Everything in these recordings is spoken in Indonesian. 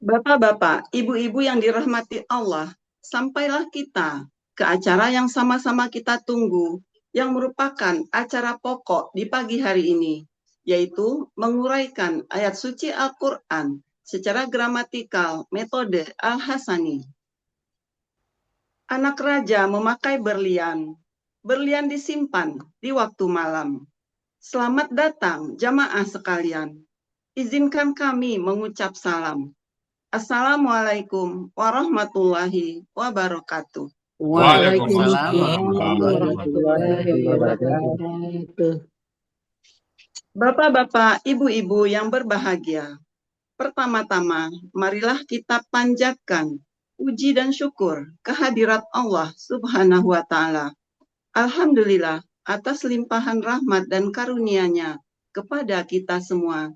Bapak-bapak, ibu-ibu yang dirahmati Allah, sampailah kita ke acara yang sama-sama kita tunggu, yang merupakan acara pokok di pagi hari ini, yaitu menguraikan ayat suci Al-Quran secara gramatikal metode Al-Hasani. Anak raja memakai berlian. Berlian disimpan di waktu malam. Selamat datang jamaah sekalian. Izinkan kami mengucap salam. Assalamualaikum warahmatullahi wabarakatuh. Waalaikumsalam Waalaikumsalam warahmatullahi warahmatullahi wabarakatuh. wabarakatuh. Bapak-bapak, ibu-ibu yang berbahagia, pertama-tama marilah kita panjatkan puji dan syukur kehadirat Allah Subhanahu wa Ta'ala. Alhamdulillah atas limpahan rahmat dan karunia-Nya kepada kita semua.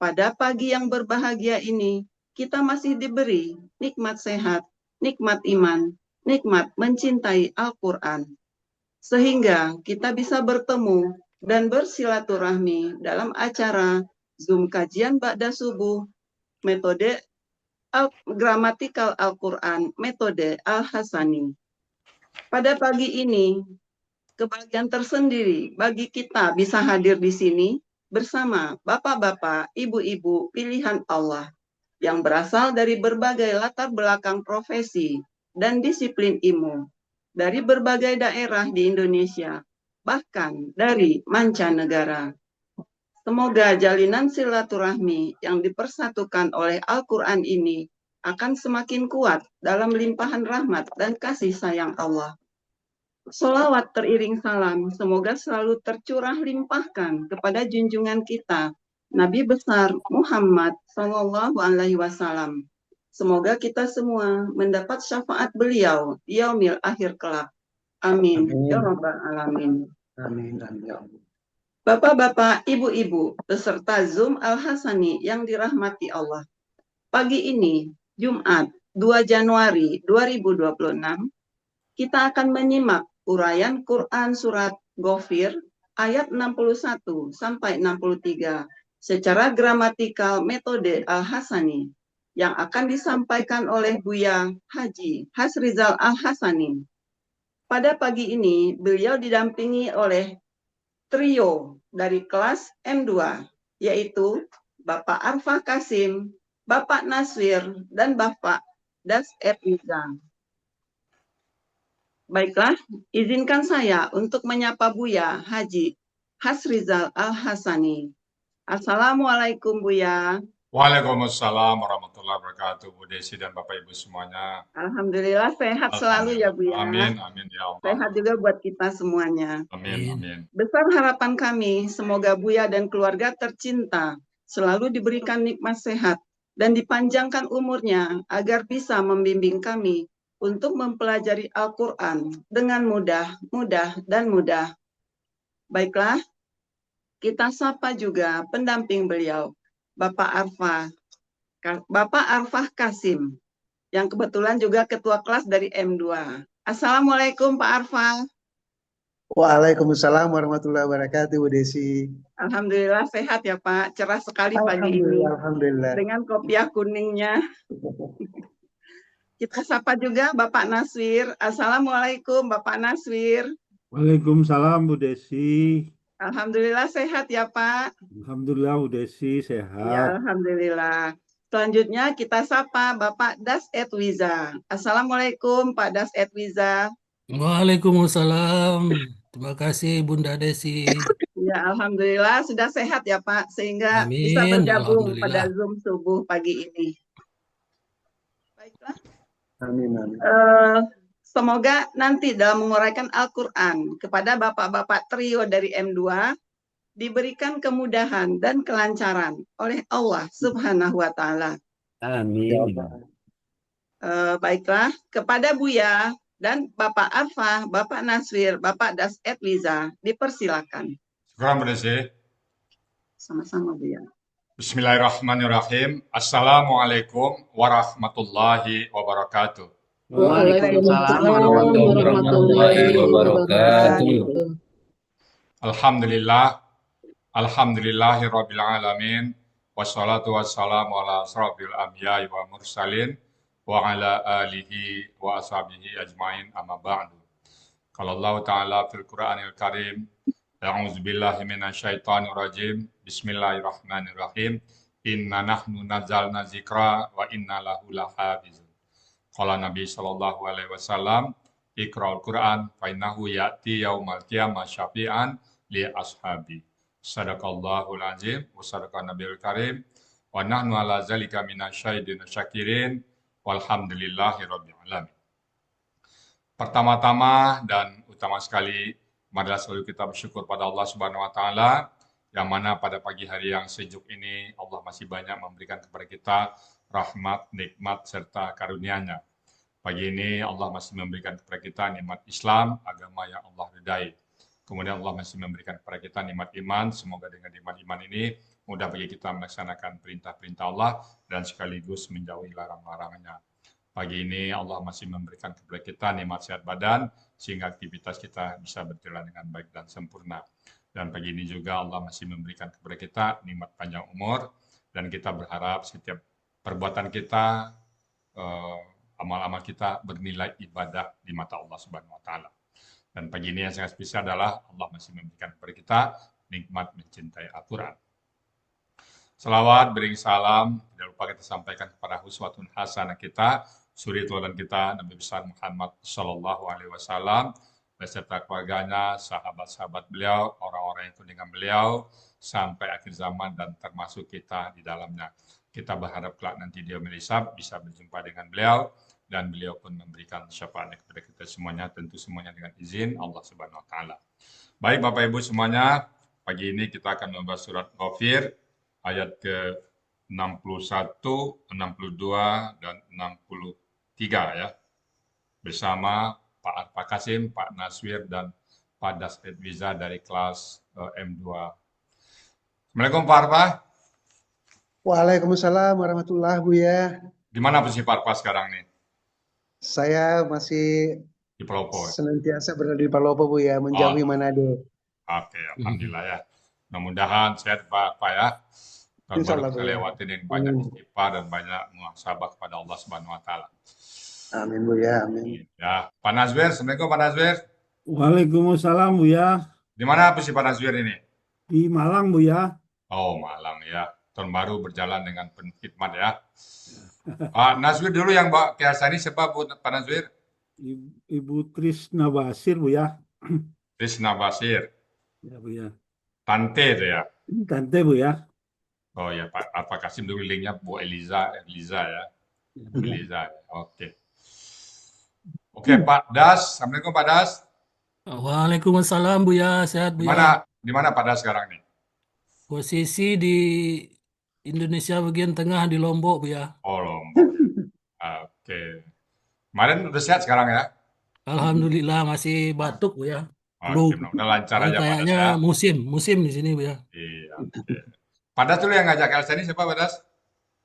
Pada pagi yang berbahagia ini, kita masih diberi nikmat sehat, nikmat iman, nikmat mencintai Al-Quran. Sehingga kita bisa bertemu dan bersilaturahmi dalam acara Zoom kajian Ba'da Subuh, metode gramatikal Al-Quran, metode Al-Hasani. Pada pagi ini, kebahagiaan tersendiri bagi kita bisa hadir di sini bersama bapak-bapak, ibu-ibu pilihan Allah yang berasal dari berbagai latar belakang profesi dan disiplin ilmu, dari berbagai daerah di Indonesia, bahkan dari mancanegara. Semoga jalinan silaturahmi yang dipersatukan oleh Al-Quran ini akan semakin kuat dalam limpahan rahmat dan kasih sayang Allah. Sholawat teriring salam, semoga selalu tercurah limpahkan kepada junjungan kita, Nabi besar Muhammad Sallallahu Alaihi Wasallam. Semoga kita semua mendapat syafaat beliau di yaumil akhir kelak. Amin. Ya Rabbal Alamin. Amin. Amin. Ya Allah. Bapak-bapak, ibu-ibu, peserta Zoom Al-Hasani yang dirahmati Allah. Pagi ini, Jumat 2 Januari 2026, kita akan menyimak uraian Quran Surat Ghafir ayat 61 sampai 63 secara gramatikal metode Al-Hasani yang akan disampaikan oleh Buya Haji Hasrizal Al-Hasani. Pada pagi ini, beliau didampingi oleh trio dari kelas M2, yaitu Bapak Arfa Kasim, Bapak Naswir, dan Bapak Das Epniza. Baiklah, izinkan saya untuk menyapa Buya Haji Hasrizal Al-Hasani. Assalamualaikum Buya. Waalaikumsalam warahmatullahi wabarakatuh, Bu Desi dan Bapak Ibu semuanya. Alhamdulillah sehat selalu ya Buya. Amin, amin ya Allah. Sehat juga buat kita semuanya. Amin, amin. Besar harapan kami, semoga Buya dan keluarga tercinta selalu diberikan nikmat sehat dan dipanjangkan umurnya agar bisa membimbing kami untuk mempelajari Al-Quran dengan mudah. Baiklah, kita sapa juga pendamping beliau, Bapak Arfah Kasim, yang kebetulan juga ketua kelas dari M2. Assalamualaikum Pak Arfah. Waalaikumsalam warahmatullahi wabarakatuh, Bu Desi. Alhamdulillah sehat ya Pak, cerah sekali pagi ini. Alhamdulillah. Dengan kopiah kuningnya. Kita sapa juga Bapak Naswir. Assalamualaikum Bapak Naswir. Waalaikumsalam Bu Desi. Alhamdulillah sehat ya Pak. Alhamdulillah Bu Desi Ya, sehat. alhamdulillah. Selanjutnya kita sapa Bapak Das Edwiza. Assalamualaikum Pak Das Edwiza. Waalaikumsalam. Terima kasih Bunda Desi. Ya, alhamdulillah sudah sehat ya Pak, sehingga bisa Amin. bergabung pada Alhamdulillah. Zoom subuh pagi ini. Baiklah. Amin, amin. Semoga nanti dalam menguraikan Al-Quran kepada bapak-bapak trio dari M2 diberikan kemudahan dan kelancaran oleh Allah Subhanahu wa Ta'ala. Amin. Baiklah, kepada Buya dan Bapak Arfah, Bapak Naswir, Bapak Das Edwiza, dipersilakan. Syukur Bu Desi. Sama-sama Buya. Bismillahirrahmanirrahim. Assalamualaikum warahmatullahi wabarakatuh. Waalaikumsalam warahmatullahi wabarakatuh. Alhamdulillah, alhamdulillahirabbil alamin, wassalatu wassalamu ala asrafil anbiya'i wa mursalin wa ala alihi wa ashabihi ajmain amma ba'du. Qala Allah Ta'ala fil Qur'anil Karim, a'udzu billahi minasyaitonir rajim. Bismillahirrahmanirrahim. Inna nahnu nazzalna dzikra wa inna lahu lahafizun. Qala Nabi sallallahu alaihi wasallam, Iqra'ul Qur'an fa innahu ya'ti yaumal qiyamah syafi'an li ashabi. Sadaqallahul azim wa sadaqan nabiyul karim wa nahnu ala zalika minasyahidin syakirin walhamdulillahi rabbil alamin. Pertama-tama dan utama sekali, marilah selalu kita bersyukur pada Allah Subhanahu wa taala yang mana pada pagi hari yang sejuk ini Allah masih banyak memberikan kepada kita rahmat, nikmat serta karunia-Nya. Pagi ini Allah masih memberikan kepada kita nikmat Islam, agama yang Allah ridai. Kemudian Allah masih memberikan kepada kita nikmat iman. Semoga dengan nikmat iman ini mudah bagi kita melaksanakan perintah-perintah Allah dan sekaligus menjauhi larang-larangannya. Pagi ini Allah masih memberikan kepada kita nikmat sehat badan sehingga aktivitas kita bisa berjalan dengan baik dan sempurna. Dan pagi ini juga Allah masih memberikan kepada kita nikmat panjang umur dan kita berharap setiap perbuatan kita, amal-amal kita bernilai ibadah di mata Allah Subhanahu wa taala. Dan pagi ini yang sangat spesial adalah Allah masih memberikan kepada kita nikmat mencintai Al-Quran. Salawat, beri salam, tidak lupa kita sampaikan kepada uswatun hasanah kita, suri teladan kita, Nabi besar Muhammad Sallallahu Alaihi Wasallam, beserta keluarganya, sahabat-sahabat beliau, orang-orang yang ikut dengan beliau, sampai akhir zaman dan termasuk kita di dalamnya. Kita berharap kelak nanti dia melisap, bisa berjumpa dengan beliau, dan beliau pun memberikan syafaatnya kepada kita semuanya, tentu semuanya dengan izin Allah Subhanahu wa taala. Baik Bapak Ibu semuanya, pagi ini kita akan membahas surat Ghafir ayat ke-61, 62 dan 63 ya. Bersama Pak Arfa Kasim, Pak Naswir dan Pak Das Edwiza dari kelas M2. Assalamualaikum Pak Arfa. Waalaikumsalam warahmatullahi Buya. Di mana posisi Pak Arfa sekarang nih? Saya masih Di Palopo. senantiasa berada di Palopo Buya, menjauhi Manado. Oke, alhamdulillah ya. Mudah-mudahan sehat Pak ya. Tahun Insya baru Allah, kita Bu, ya. lewatin dengan banyak Amin. istighfar dan banyak muhasabah kepada Allah Subhanahu wa taala. Amin Buya, amin. Ya, Pak Nazwir, Assalamualaikum Pak Nazwir. Waalaikumsalam Buya. Di mana posisi Pak Nazwir ini? Di Malang Buya. Oh, Malang ya. Tahun baru berjalan dengan penuh khidmat ya. Pak Nazwir dulu yang bawa ke ini siapa Pak Nazwir? Ibu Trisna Basir Buya. Krisna Basir. Ya Buya. Tante itu ya. Tante Buya. Oh ya, Pak Alfa Kasim dulu linknya Bu Eliza ya. Eliza. Oke. Oke, Pak Das. Assalamualaikum Pak Das. Waalaikumsalam Buya, sehat Di Buya. mana Pak Das sekarang nih? Posisi di Indonesia bagian tengah di Lombok Buya. Oh, Lombok. Oke. Kemarin udah sehat sekarang ya? Alhamdulillah masih batuk Buya. Oke, Flu. mudah lancar Ini aja Pak Das kayaknya ya. musim di sini Buya. Iya, oke. Pak Das dulu yang ngajak Elsa ini siapa Pak Das?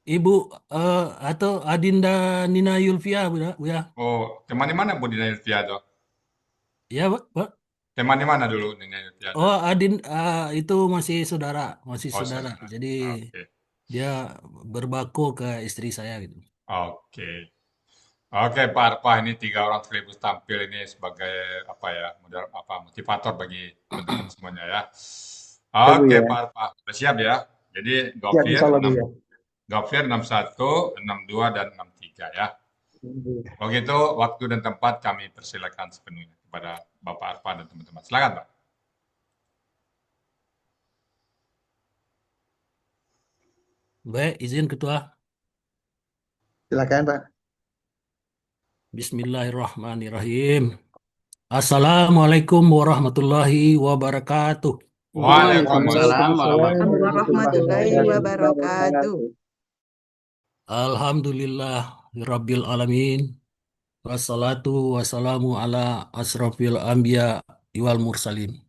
Ibu atau Adinda Nina Yulfia Buya. Oh, teman di mana Bu Dina Yulfia tuh? Ya Pak. Teman di mana dulu Dina Yulfia tuh? Oh itu masih saudara, Oh, saudara. saudara. Jadi Oke. dia berbako ke istri saya gitu. Oke. Oke, Pak Arfa, ini 3 orang sekaligus tampil ini sebagai motivator bagi teman-teman semuanya ya. Ya, Bu, Oke, ya. Pak Arfa, sudah siap ya. Jadi Siap, insya Allah Buya. Ghafir 61, 62 dan 63 ya. Kalau gitu, waktu dan tempat kami persilakan sepenuhnya kepada Bapak Arfa dan teman-teman. Silakan, Pak. Baik, izin Ketua. Silakan Pak. Bismillahirrahmanirrahim. Assalamualaikum warahmatullahi wabarakatuh. Waalaikumsalam warahmatullahi wabarakatuh. Alhamdulillahirabbil alamin. Wassalatu wassalamu ala asrafil anbiya wal mursalin.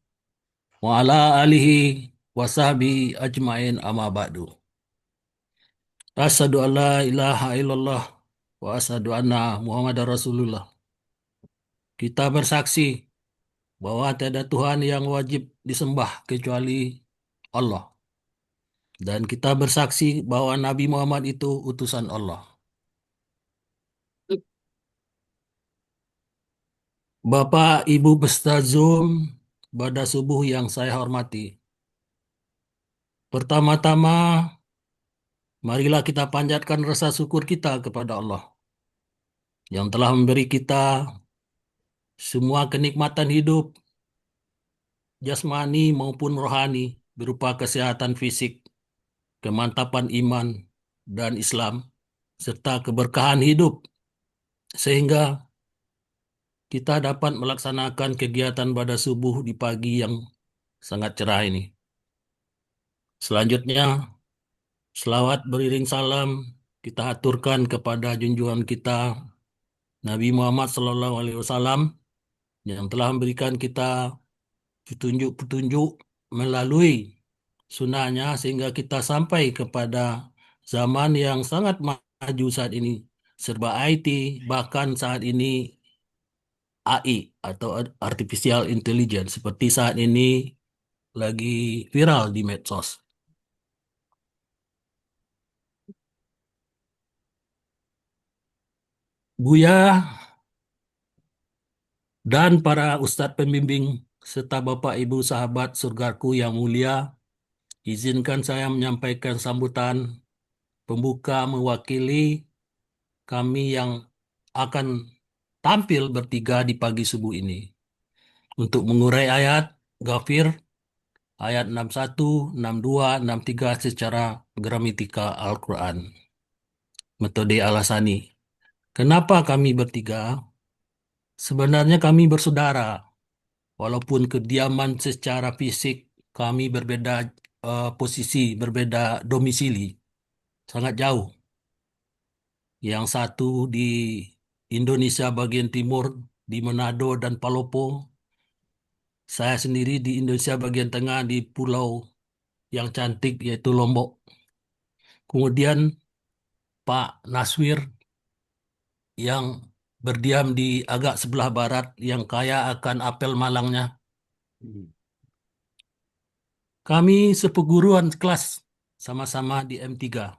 Wa ala alihi wa sahbihi ajmain amma ba'du. Asyhadu an la ilaha illallah wa asyhadu anna Muhammadar Rasulullah. Kita bersaksi bahwa tiada Tuhan yang wajib disembah kecuali Allah. Dan kita bersaksi bahwa Nabi Muhammad itu utusan Allah. Bapak, Ibu peserta Zoom pada subuh yang saya hormati. Pertama-tama, marilah kita panjatkan rasa syukur kita kepada Allah yang telah memberi kita semua kenikmatan hidup, jasmani maupun rohani, berupa kesehatan fisik, kemantapan iman dan Islam, serta keberkahan hidup, sehingga kita dapat melaksanakan kegiatan pada subuh di pagi yang sangat cerah ini. Selanjutnya, selawat beriring salam kita aturkan kepada junjungan kita Nabi Muhammad SAW yang telah memberikan kita petunjuk-petunjuk melalui sunnahnya sehingga kita sampai kepada zaman yang sangat maju saat ini, serba IT, bahkan saat ini AI atau Artificial Intelligence seperti saat ini lagi viral di medsos. Buya dan para ustadz pembimbing serta Bapak Ibu sahabat surgaku yang mulia, izinkan saya menyampaikan sambutan pembuka mewakili kami yang akan tampil bertiga di pagi subuh ini untuk mengurai ayat Ghafir ayat 61, 62, 63 secara gramatika Al-Quran. Metode Al-Hasani. Kenapa kami bertiga? Sebenarnya kami bersaudara. Walaupun kediaman secara fisik kami berbeda posisi, berbeda domisili, sangat jauh. Yang satu di Indonesia bagian timur, di Manado dan Palopo. Saya sendiri di Indonesia bagian tengah di pulau yang cantik yaitu Lombok. Kemudian Pak Naswir yang berdiam di agak sebelah barat yang kaya akan apel Malangnya. Kami seperguruan kelas sama-sama di M3.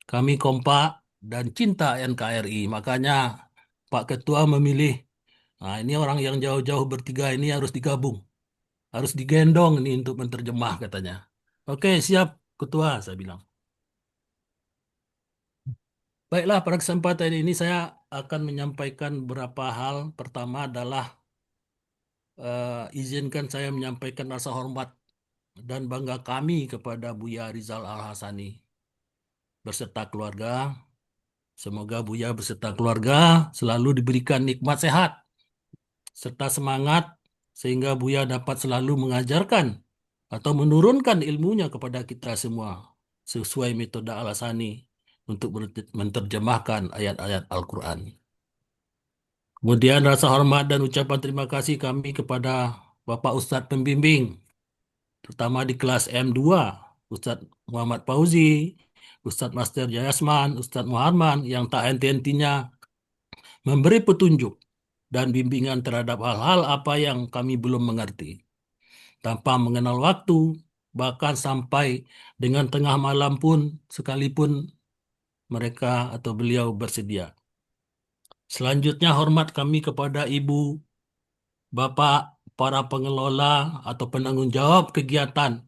Kami kompak dan cinta NKRI. Makanya Pak Ketua memilih, nah ini orang yang jauh-jauh bertiga ini harus digabung. Harus digendong ini untuk menerjemah katanya. Oke, siap Ketua, saya bilang. Baiklah, pada kesempatan ini saya akan menyampaikan beberapa hal. Pertama adalah izinkan saya menyampaikan rasa hormat dan bangga kami kepada Buya Rizal Al-Hasani beserta keluarga. Semoga Buya beserta keluarga selalu diberikan nikmat sehat serta semangat sehingga Buya dapat selalu mengajarkan atau menurunkan ilmunya kepada kita semua sesuai metode Al-Hasani untuk menerjemahkan ayat-ayat Al-Quran. Kemudian rasa hormat dan ucapan terima kasih kami kepada Bapak Ustadz pembimbing, terutama di kelas M2, Ustadz Muhammad Fauzi, Ustadz Master Jayasman, Ustadz Muhammad yang tak henti-hentinya memberi petunjuk dan bimbingan terhadap hal-hal apa yang kami belum mengerti. Tanpa mengenal waktu, bahkan sampai dengan tengah malam pun sekalipun mereka atau beliau bersedia. Selanjutnya hormat kami kepada Ibu, Bapak, para pengelola atau penanggung jawab kegiatan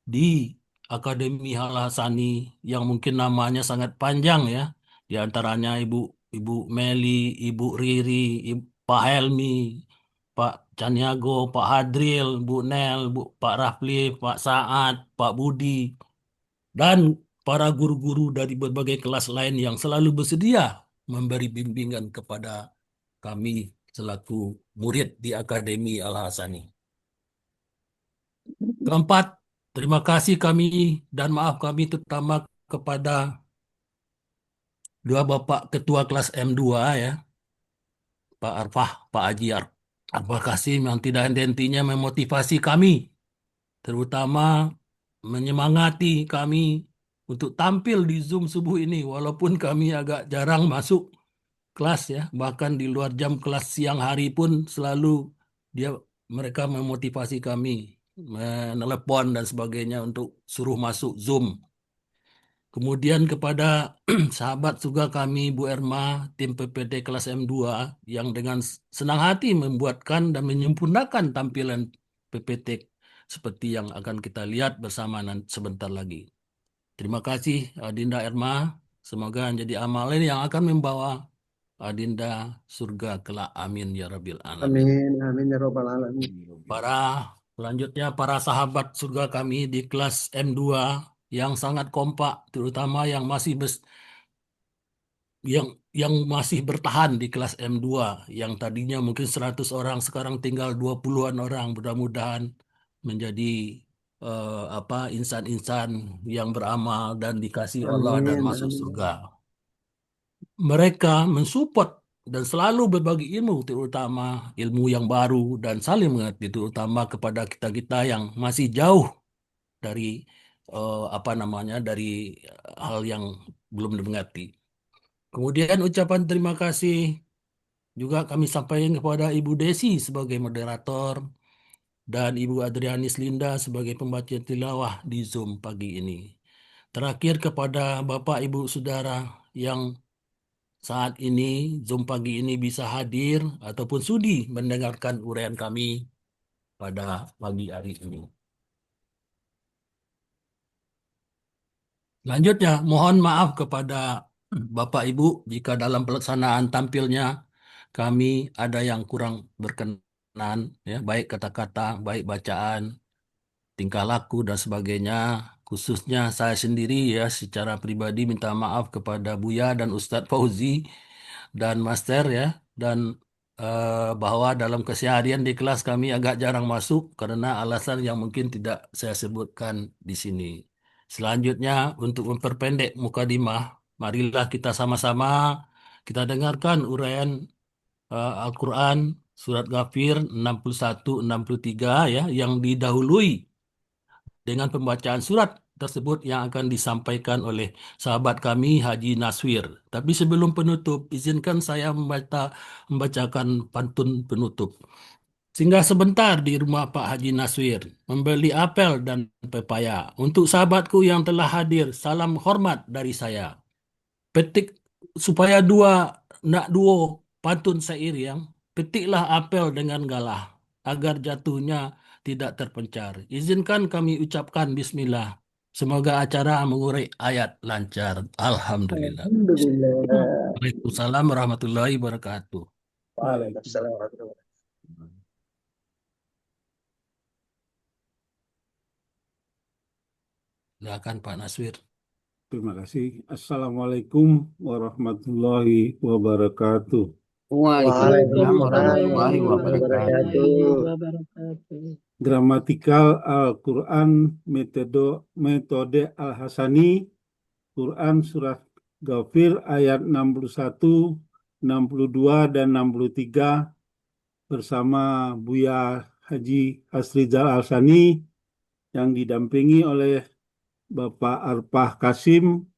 di Akademi Al-Hasani yang mungkin namanya sangat panjang ya. Di antaranya Ibu Meli, Ibu Riri, Pak Helmi, Pak Caniago, Pak Hadril, Bu Nel, Pak Rafli, Pak Saad, Pak Budi, dan para guru-guru dari berbagai kelas lain yang selalu bersedia memberi bimbingan kepada kami selaku murid di Akademi Al-Hasani. Keempat, terima kasih kami dan maaf kami terutama kepada dua Bapak Ketua kelas M2 ya, Pak Arfah, Pak Ajiar. Terima kasih yang tidak henti-hentinya memotivasi kami, terutama menyemangati kami untuk tampil di Zoom subuh ini, walaupun kami agak jarang masuk kelas ya, bahkan di luar jam kelas siang hari pun selalu mereka memotivasi kami. menelepon dan sebagainya untuk suruh masuk Zoom. Kemudian kepada sahabat juga kami, Bu Erma, tim PPT kelas M2 yang dengan senang hati membuatkan dan menyempurnakan tampilan PPT seperti yang akan kita lihat bersama sebentar lagi. Terima kasih Adinda Erma. Semoga menjadi amalan yang akan membawa Adinda surga kelak. Amin ya Rabbil Alamin. Amin. Amin ya Rabbal Alamin. Selanjutnya para sahabat surga kami di kelas M2 yang sangat kompak, terutama yang masih bertahan di kelas M2, yang tadinya mungkin 100 orang, sekarang tinggal 20-an orang. Mudah-mudahan menjadi insan-insan yang beramal dan dikasihi Allah dan Amin. masuk Amin. surga. Mereka mensupport dan selalu berbagi ilmu, terutama ilmu yang baru dan saling mengerti, terutama kepada kita-kita yang masih jauh dari dari hal yang belum dimengerti. Kemudian ucapan terima kasih juga kami sampaikan kepada Ibu Desi sebagai moderator dan Ibu Adrianis Linda sebagai pembaca tilawah di Zoom pagi ini. Terakhir kepada Bapak Ibu Saudara yang saat ini Zoom pagi ini bisa hadir ataupun sudi mendengarkan uraian kami pada pagi hari ini. Selanjutnya, mohon maaf kepada Bapak Ibu jika dalam pelaksanaan tampilnya kami ada yang kurang berkenan, ya, baik kata-kata, baik bacaan, tingkah laku dan sebagainya. Khususnya saya sendiri ya secara pribadi minta maaf kepada Buya dan Ustadz Fauzi dan Master ya, dan bahwa dalam keseharian di kelas kami agak jarang masuk karena alasan yang mungkin tidak saya sebutkan di sini. Selanjutnya untuk memperpendek mukadimah, marilah kita sama-sama kita dengarkan uraian Al-Quran surat Ghafir 61-63 ya, yang didahului dengan pembacaan surat tersebut yang akan disampaikan oleh sahabat kami Haji Naswir. Tapi sebelum penutup, izinkan saya membacakan pantun penutup. Singgah sebentar di rumah Pak Haji Naswir, membeli apel dan pepaya. Untuk sahabatku yang telah hadir, salam hormat dari saya. Petik supaya nak duo pantun syair yang petiklah apel dengan galah agar jatuhnya tidak terpencar. Izinkan kami ucapkan bismillah. Semoga acara mengurai ayat lancar. Alhamdulillah. Alhamdulillah. Waalaikumsalam warahmatullahi wabarakatuh. Waalaikumsalam warahmatullahi wabarakatuh. Silakan Pak Naswir. Terima kasih. Assalamualaikum warahmatullahi wabarakatuh. Waalaikumsalam warahmatullahi wabarakatuh. Gramatikal Al-Quran metode Al-Hasani, Quran Surat Ghafir ayat 61, 62, dan 63 bersama Buya Haji Asrizal Al-Sani yang didampingi oleh Bapak Arpah Kasim,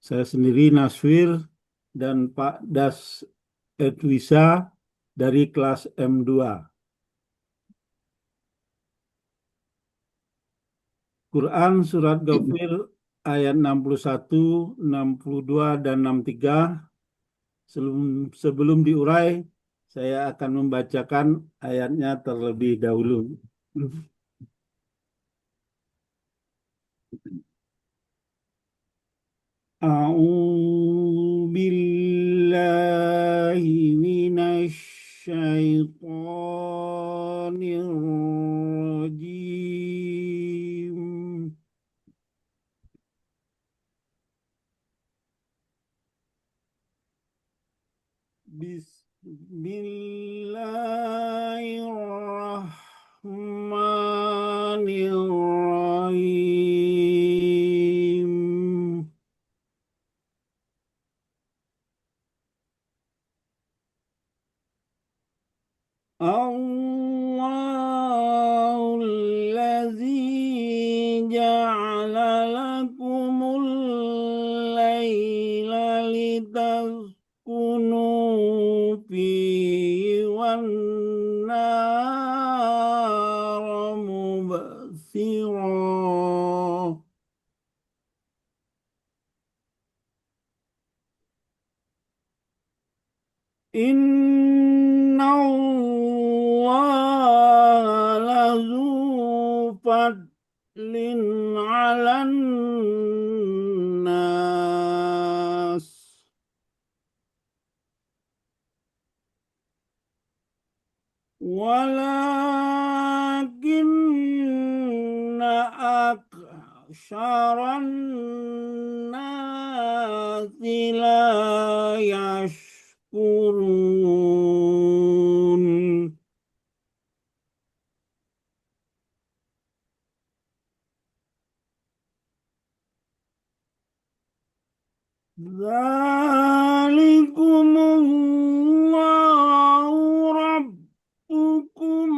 saya sendiri Naswir, dan Pak Das Edwisa dari kelas M2. Quran Surat Ghafir ayat 61, 62, dan 63. Sebelum diurai, saya akan membacakan ayatnya terlebih dahulu. A'udzu billahi minasy syaithanir rajim. Bismillahirrahmanirrahim. Allahul ladzi ja'ala lakumul laila litaskunu fihi wan nahara Inna Allah lazu fadlin 'alan nas. Walakinna aktsaran nasi la yashkurun. Dzalikumullahu rabbukum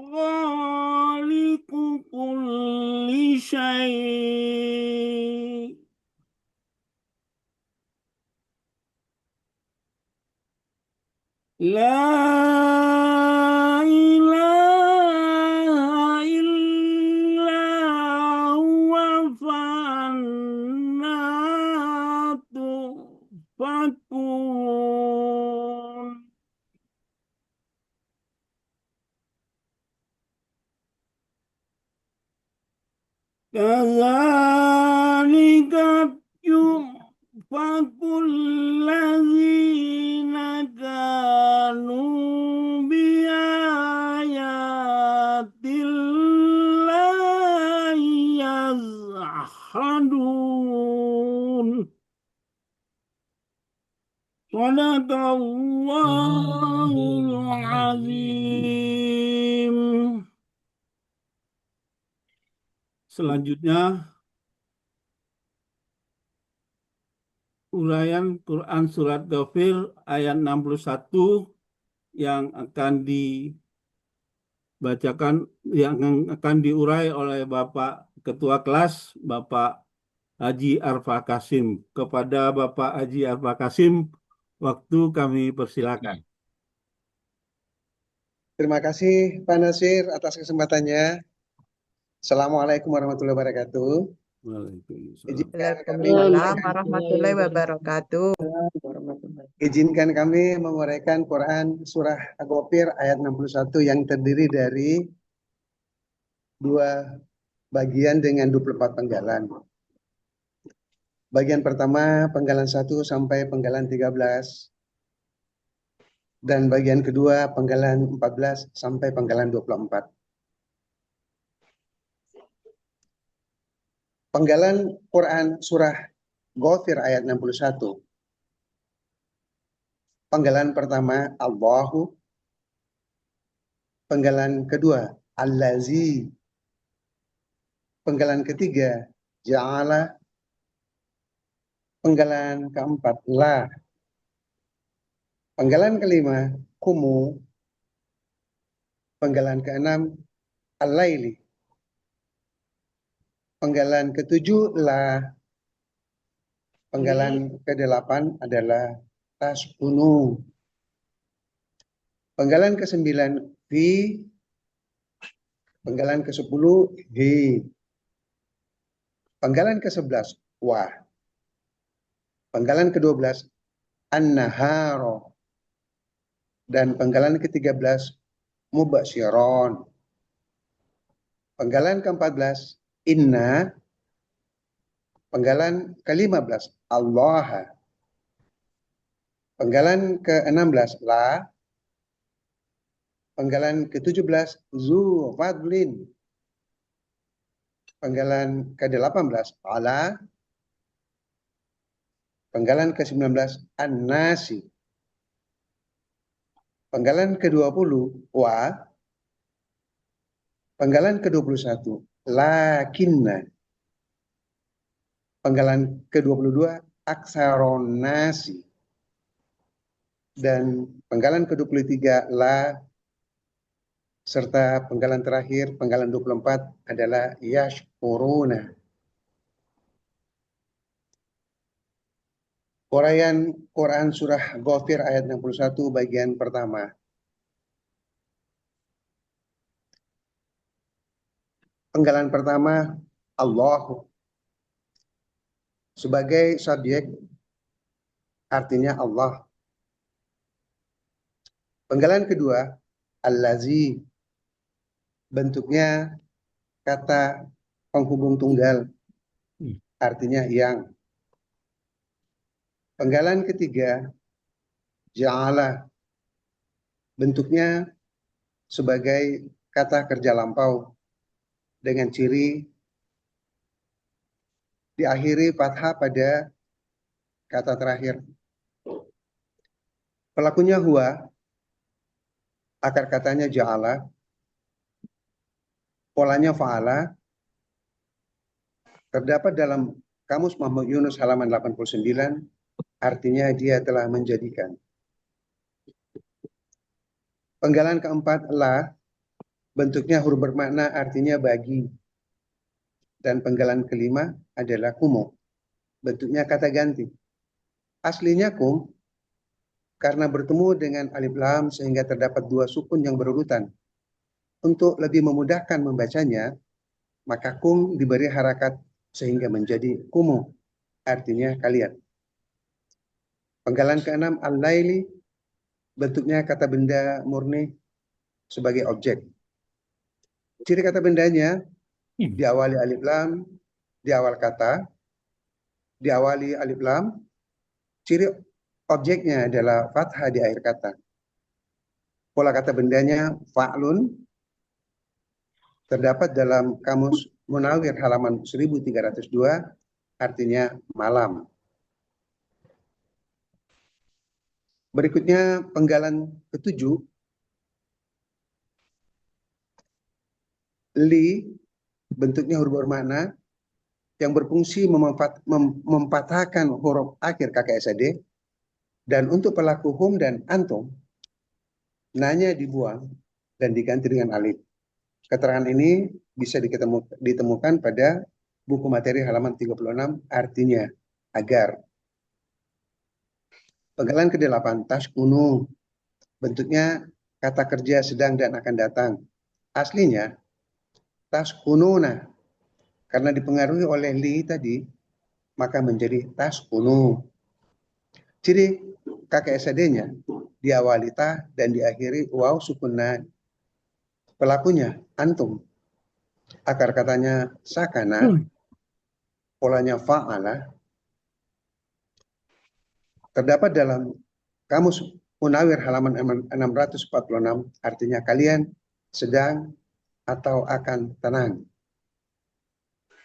khaliqu kulli syai'. La ilaha illa huwa fa'anna tufakun. Kadzalika yufakul ladzina kanu biayatillahi yazhadun. Sadaqallahul azim. Selanjutnya uraian Quran Surat Ghafir ayat 61 yang akan dibacakan, yang akan diurai oleh Bapak Ketua Kelas, Bapak Haji Arfa Kasim. Kepada Bapak Haji Arfa Kasim, waktu kami persilakan. Terima kasih Pak Nasir atas kesempatannya. Assalamualaikum warahmatullahi wabarakatuh. Waalaikumsalam warahmatullahi wabarakatuh. Izinkan kami menguraikan Quran Surah Ghafir ayat 61 yang terdiri dari 2 bagian dengan 24 penggalan. Bagian pertama penggalan 1 sampai penggalan 13. Dan bagian kedua penggalan 14 sampai penggalan 24. Penggalan Quran Surah Ghafir ayat 61. Penggalan pertama Allahu. Penggalan kedua Allazi. Penggalan ketiga Ja'ala. Penggalan keempat La. Penggalan kelima Kumu. Penggalan keenam Al-Laili. Penggalan ketujuh La. Penggalan ke-8 adalah Taskunu. Penggalan ke-9 Fi. Penggalan ke-10 Hi. Penggalan ke-11 Wa. Penggalan ke-12 An-Naharo. Dan penggalan ke-13 Mubasyiron. Penggalan ke-14 Inna. Penggalan ke-15 Allah. Penggalan ke-16 La. Penggalan ke-17 Zu Fadlin. Penggalan ke-18 Ala. Penggalan ke-19 An-Nasi. Penggalan ke-20 Wa. Penggalan ke-21 Lakinna. Penggalan ke-22 Aksaron Nasi. Dan penggalan ke-23 La. Serta penggalan terakhir, penggalan 24 adalah Yashkuruna. Uraian Quran Surah Ghafir ayat 61 bagian pertama. Penggalan pertama Allah. Sebagai subjek artinya Allah. Penggalan kedua, allazi, bentuknya kata penghubung tunggal, artinya yang. Penggalan ketiga, ja'ala, bentuknya sebagai kata kerja lampau dengan ciri diakhiri fathah pada kata terakhir. Pelakunya huwa, akar katanya ja'ala, polanya fa'ala, terdapat dalam Kamus Muhammad Yunus halaman 89, artinya dia telah menjadikan. Penggalan keempat, la, bentuknya huruf bermakna artinya bagi. Dan penggalan kelima adalah kumu, bentuknya kata ganti. Aslinya kum, karena bertemu dengan alif lam sehingga terdapat dua sukun yang berurutan. Untuk lebih memudahkan membacanya, maka kum diberi harakat sehingga menjadi kumu, artinya kalian. Penggalan keenam, al-laili, bentuknya kata benda murni sebagai objek. Ciri kata bendanya diawali alif lam di awal kata, diawali alif lam. Ciri objeknya adalah fathah di akhir kata. Pola kata bendanya fa'lun, terdapat dalam Kamus Munawir halaman 1302, artinya malam. Berikutnya penggalan ketujuh, li, bentuknya huruf bermakna yang berfungsi mempathahkan huruf akhir KKSAD, dan untuk pelaku hum dan antum, nanya dibuang dan diganti dengan alif. Keterangan ini bisa ditemukan pada buku materi halaman 36, artinya agar. Penggalan ke-8, taskunu, bentuknya kata kerja sedang dan akan datang. Aslinya taskununa, karena dipengaruhi oleh li tadi, maka menjadi taskunu. Ciri KKSAD-nya diawali ta dan diakhiri waw sukunna. Pelakunya antum, akar katanya sakana, polanya fa'ala, terdapat dalam Kamus Munawir halaman 646, artinya kalian sedang atau akan tenang.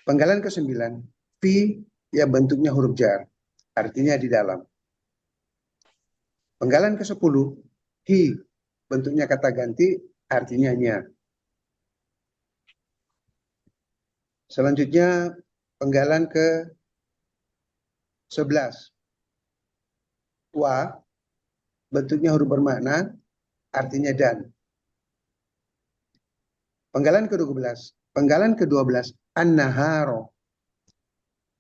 Penggalan ke-9, fi, yang bentuknya huruf jar, artinya di dalam. Penggalan ke-10, hi, bentuknya kata ganti, artinya nya. Selanjutnya penggalan ke-11, wa, bentuknya huruf bermakna, artinya dan. Penggalan ke-12, an-naharo,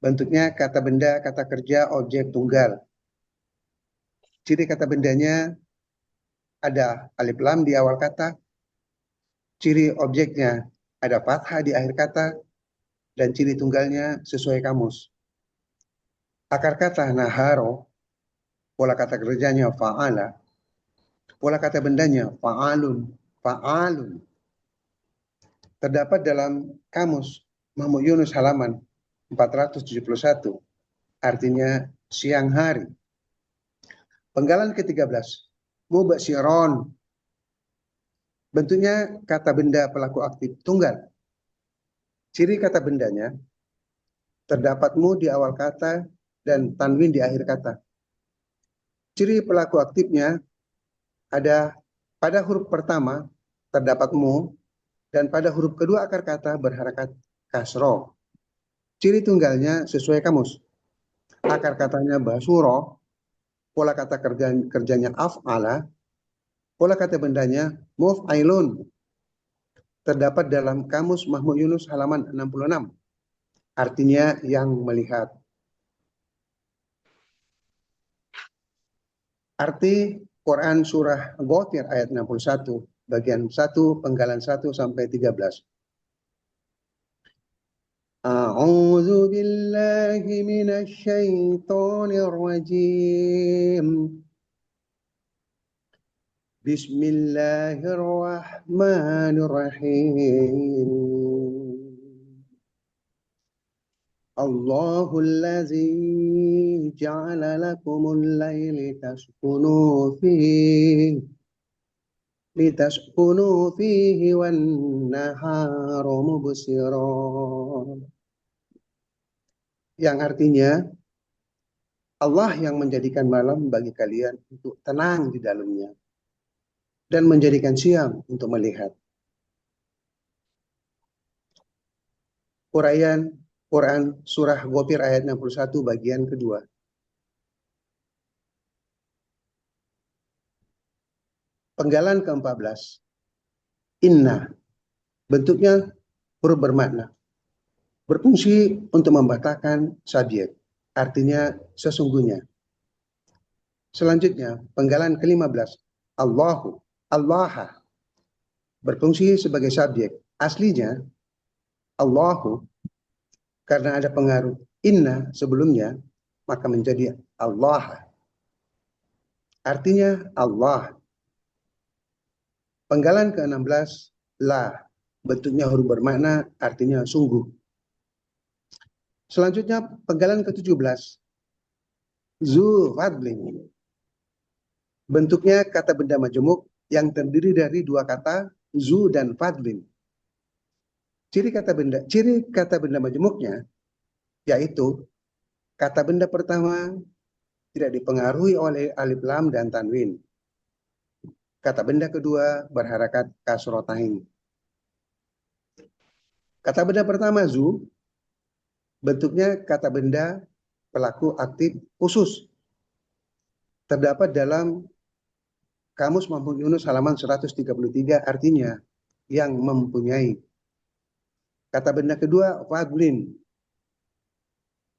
bentuknya kata benda, kata kerja, objek tunggal. Ciri kata bendanya ada alif lam di awal kata, ciri objeknya ada fathah di akhir kata, dan ciri tunggalnya sesuai kamus. Akar kata naharo, pola kata kerjanya fa'ala, pola kata bendanya fa'alun, fa'alun. Terdapat dalam Kamus Muhammad Yunus halaman 471, artinya siang hari. Penggalan ke-13, mubasyiron, bentuknya kata benda pelaku aktif tunggal. Ciri kata bendanya terdapat mu di awal kata dan tanwin di akhir kata. Ciri pelaku aktifnya ada pada huruf pertama terdapat mu, dan pada huruf kedua akar kata berharakat kasro. Ciri tunggalnya sesuai kamus. Akar katanya basuro, pola kata kerjanya af'ala, pola kata bendanya muf'ailun. Terdapat dalam Kamus Muhammad Yunus halaman 66. Artinya yang melihat. Arti Quran surah Ghafir ayat 61, bagian 1, penggalan 1 sampai 13. A'udzu billahi minasy syaithanir rajim. Bismillahirrahmanirrahim. Allahul ladzi ja'ala lakumul laila taskunu fihi litaskunu fihi wan nahara mubsira. Yang artinya Allah yang menjadikan malam bagi kalian untuk tenang di dalamnya dan menjadikan siang untuk melihat. Uraian Quran Surah Ghafir ayat 61 bagian kedua. Penggalan ke-14. Inna. Bentuknya huruf bermakna. Berfungsi untuk membatalkan subjek. Artinya sesungguhnya. Selanjutnya, penggalan ke-15. Allahu. Allaha. Berfungsi sebagai subjek. Aslinya, Allahu. Karena ada pengaruh inna sebelumnya, maka menjadi Allah. Artinya Allah. Penggalan ke-16, la. Bentuknya huruf bermakna, artinya sungguh. Selanjutnya, penggalan ke-17, zu fadlin. Bentuknya kata benda majemuk yang terdiri dari dua kata, zu dan fadlin. Ciri kata benda majemuknya yaitu kata benda pertama tidak dipengaruhi oleh alif lam dan tanwin. Kata benda kedua berharakat kasrotain. Kata benda pertama zu, bentuknya kata benda pelaku aktif khusus. Terdapat dalam Kamus Mahmud Yunus halaman 133, artinya yang mempunyai. Kata benda kedua fadlin.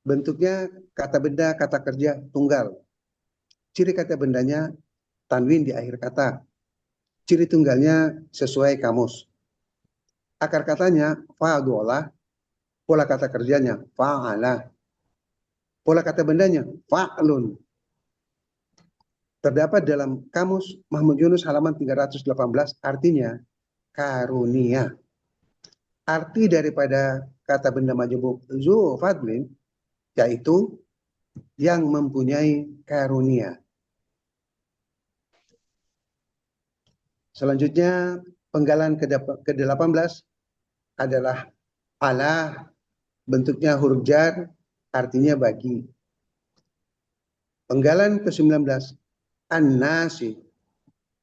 Bentuknya kata benda kata kerja tunggal. Ciri kata bendanya tanwin di akhir kata. Ciri tunggalnya sesuai kamus. Akar katanya fa'adolah. Pola kata kerjanya fa'ala. Pola kata bendanya fa'lun. Terdapat dalam Kamus Mahmud Yunus halaman 318, artinya karunia. Arti daripada kata benda majemuk zu fadlin yaitu yang mempunyai karunia. Selanjutnya penggalan ke-18 adalah ala, bentuknya huruf jar, artinya bagi. Penggalan ke-19 an-nasi,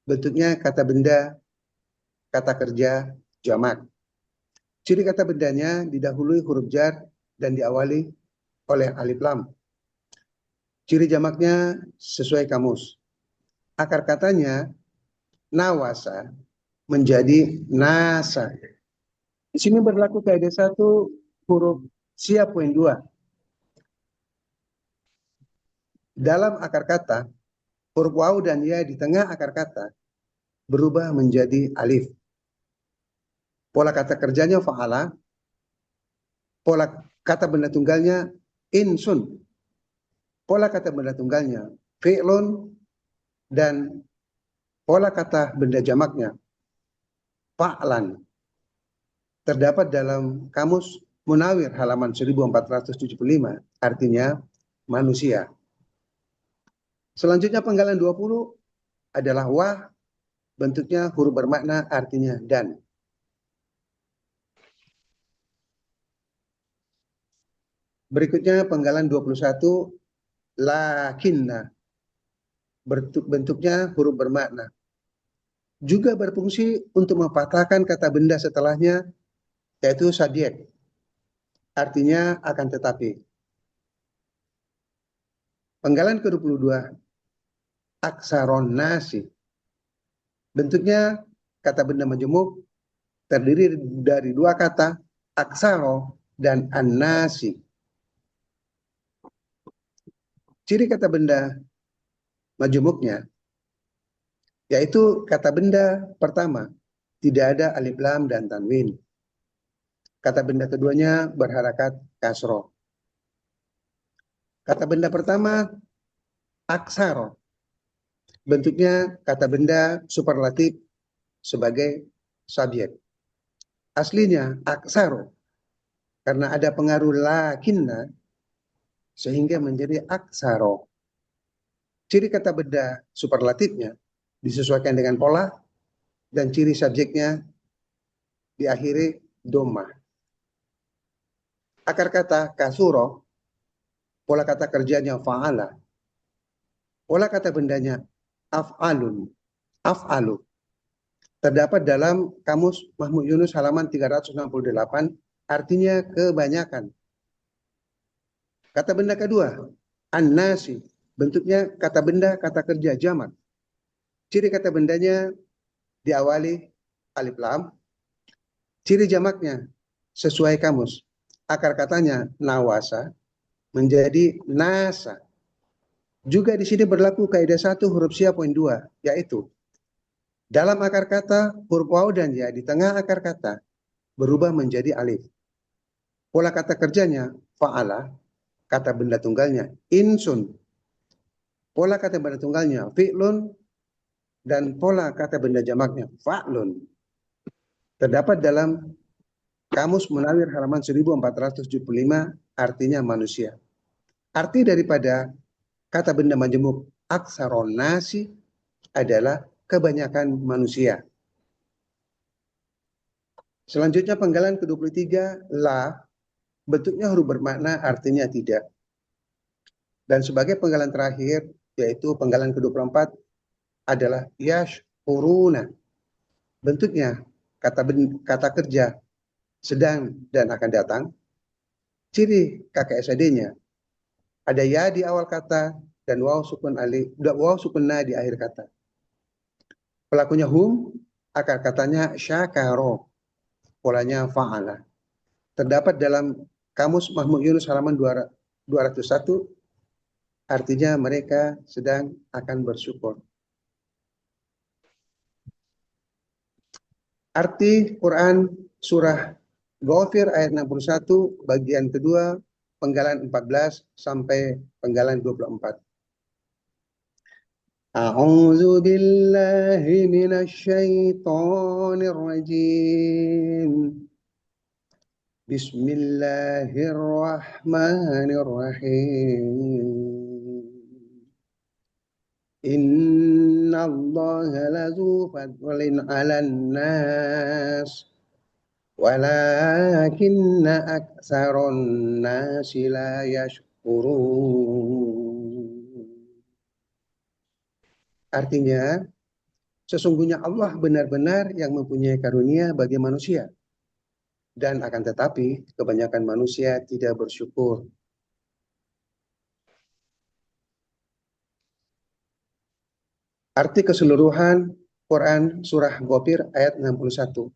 bentuknya kata benda kata kerja jamak. Ciri kata bendanya didahului huruf jar dan diawali oleh alif lam. Ciri jamaknya sesuai kamus. Akar katanya nawasa menjadi nasa. Di sini berlaku kaidah 1 huruf siap poin 2. Dalam akar kata, huruf waw dan ya di tengah akar kata berubah menjadi alif. Pola kata kerjanya fa'ala. Pola kata benda tunggalnya insun. Pola kata benda tunggalnya fi'lun. Dan pola kata benda jamaknya fa'lan. Terdapat dalam Kamus Munawir halaman 1475, artinya manusia. Selanjutnya penggalan 20 adalah wa, bentuknya huruf bermakna, artinya dan. Berikutnya penggalan 21 lakinna, bentuknya huruf bermakna. Juga berfungsi untuk mempatahkan kata benda setelahnya, yaitu subjek. Artinya akan tetapi. Penggalan ke-22 aksaron nasi. Bentuknya kata benda majemuk terdiri dari dua kata, aksaro dan an-nasi. Ciri kata benda majemuknya yaitu kata benda pertama tidak ada alif lam dan tanwin. Kata benda keduanya berharakat kasroh. Kata benda pertama aksaro. bentuknya kata benda superlatif sebagai subjek. Aslinya aksaro, karena ada pengaruh lakinna sehingga menjadi aksaro. Ciri kata benda superlatifnya disesuaikan dengan pola dan ciri subjeknya diakhiri doma. Akar kata kasuro, pola kata kerjanya fa'ala. Pola kata bendanya af'alun, af'alu. Terdapat dalam Kamus Mahmud Yunus halaman 368, artinya kebanyakan. Kata benda kedua, an-nasi, bentuknya kata benda, kata kerja, jamak. Ciri kata bendanya diawali alif lam. Ciri jamaknya sesuai kamus. Akar katanya nawasa menjadi nasa. Juga di sini berlaku kaidah 1 huruf sia poin 2, yaitu dalam akar kata huruf waw dan ya di tengah akar kata berubah menjadi alif. Pola kata kerjanya fa'ala, kata benda tunggalnya insun. Pola kata benda tunggalnya fi'lun dan pola kata benda jamaknya fa'lun. Terdapat dalam Kamus Munawir halaman 1475, artinya manusia. Arti daripada kata benda majemuk aksaron nasi adalah kebanyakan manusia. Selanjutnya penggalan ke-23 la, bentuknya huruf bermakna, artinya tidak. Dan sebagai penggalan terakhir, yaitu penggalan ke-24 adalah yashkuruna. Bentuknya kata kerja sedang dan akan datang. Ciri KKSAD-nya ada ya di awal kata dan waw sukun na di akhir kata. Pelakunya hum, akar katanya syakaro, polanya fa'ala. Terdapat dalam Kamus Mahmud Yunus halaman 201, artinya mereka sedang akan bersyukur. Arti Quran surah Ghafir ayat 61 bagian kedua penggalan 14 sampai penggalan 24. A'udzu billahi minasyaitonir rajim. Bismillahirrahmanirrahim. Innallaha lazu fadlin 'alan nas walakinna aktsaron nasi la yashkurun. Artinya, sesungguhnya Allah benar-benar yang mempunyai karunia bagi manusia. Dan akan tetapi, kebanyakan manusia tidak bersyukur. Arti keseluruhan Quran surah Ghafir ayat 61.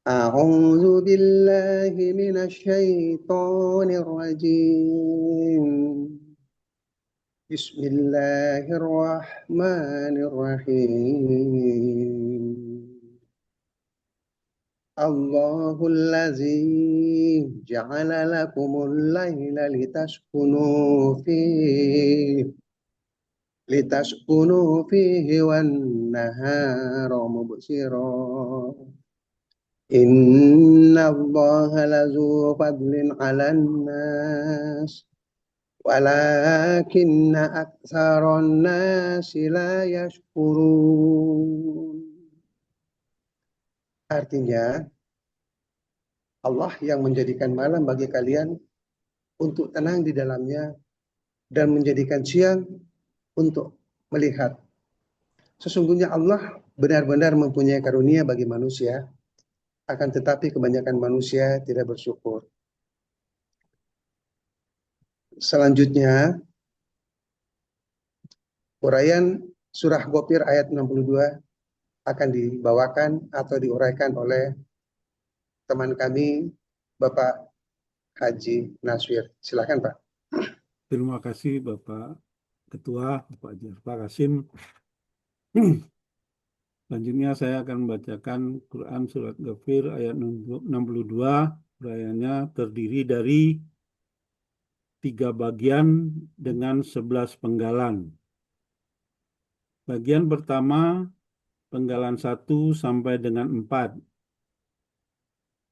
A'udzu billahi minasyaitonir rajim. Bismillahirrahmanirrahim. Allahul ladzi ja'ala lakumul laila litaskunu fihi wan nahara mubsira. Innallaha lazu fadlin 'alan nas walakinna aktsaron nasi la yashkurun. Artinya, Allah yang menjadikan malam bagi kalian untuk tenang di dalamnya dan menjadikan siang untuk melihat. Sesungguhnya Allah benar-benar mempunyai karunia bagi manusia, akan tetapi kebanyakan manusia tidak bersyukur. Selanjutnya, uraian surah Ghafir ayat 62 akan dibawakan atau diuraikan oleh teman kami, Bapak Haji Naswir. Silakan, Pak. Terima kasih Bapak Ketua, Bapak Haji Arfa Kasim. Selanjutnya saya akan membacakan Quran Surat Ghafir ayat 62. Uraiannya terdiri dari 3 bagian dengan 11 penggalan. Bagian pertama, penggalan 1 sampai dengan 4.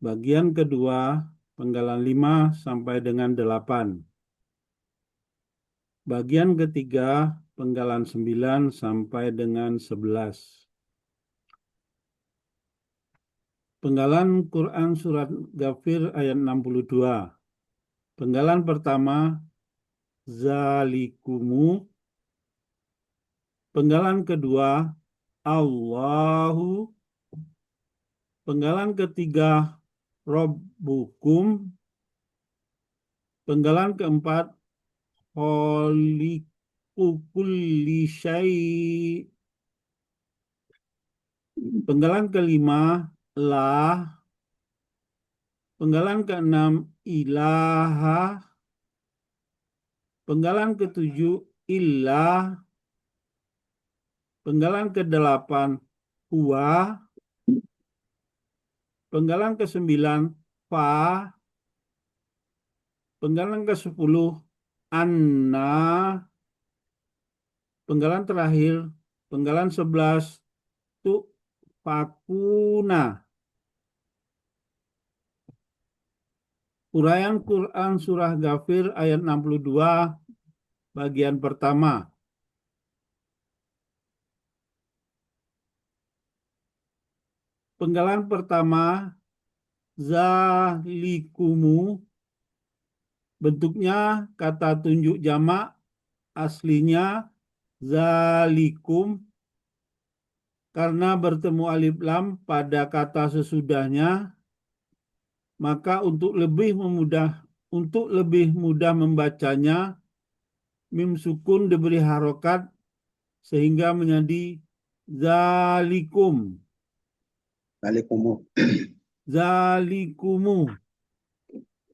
Bagian kedua, penggalan 5 sampai dengan 8. Bagian ketiga, penggalan 9 sampai dengan 11. Penggalan Quran Surat Ghafir ayat 62. Penggalan pertama, Zalikumu. Penggalan kedua, Allahu. Penggalan ketiga, Rabbukum. Penggalan keempat, Khaliqu kulli syai'. Penggalan kelima, lah. Penggalan keenam, ilaha. Penggalan ketujuh, illah. Penggalan kedelapan, huwa. Penggalan ke-9, fa. Penggalan ke-10, anna. Penggalan terakhir, penggalan 11, tu fakuna. Uraian Quran Surah Ghafir ayat 62, bagian pertama. Penggalan pertama, zalikumu. Bentuknya kata tunjuk jamak, aslinya zalikum. Karena bertemu alif lam pada kata sesudahnya, maka untuk lebih mudah membacanya, mim sukun diberi harokat sehingga menjadi zalikum. Zalikumu. Zalikumu.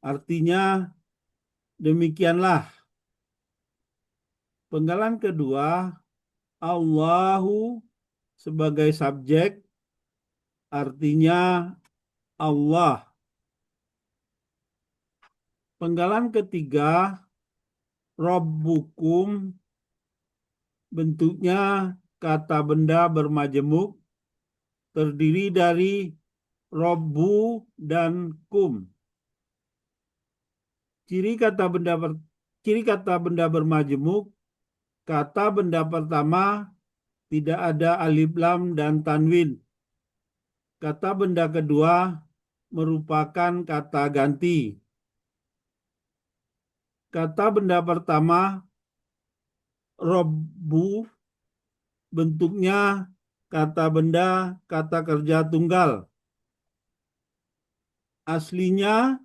Artinya demikianlah. Penggalan kedua, Allahu sebagai subjek, artinya Allah. Penggalan ketiga, Rabbukum, bentuknya kata benda bermajemuk, terdiri dari Rabbu dan kum. Ciri kata benda bermajemuk, kata benda pertama tidak ada alif lam dan tanwin. Kata benda kedua merupakan kata ganti. Kata benda pertama, Rabbu, bentuknya kata benda kata kerja tunggal. Aslinya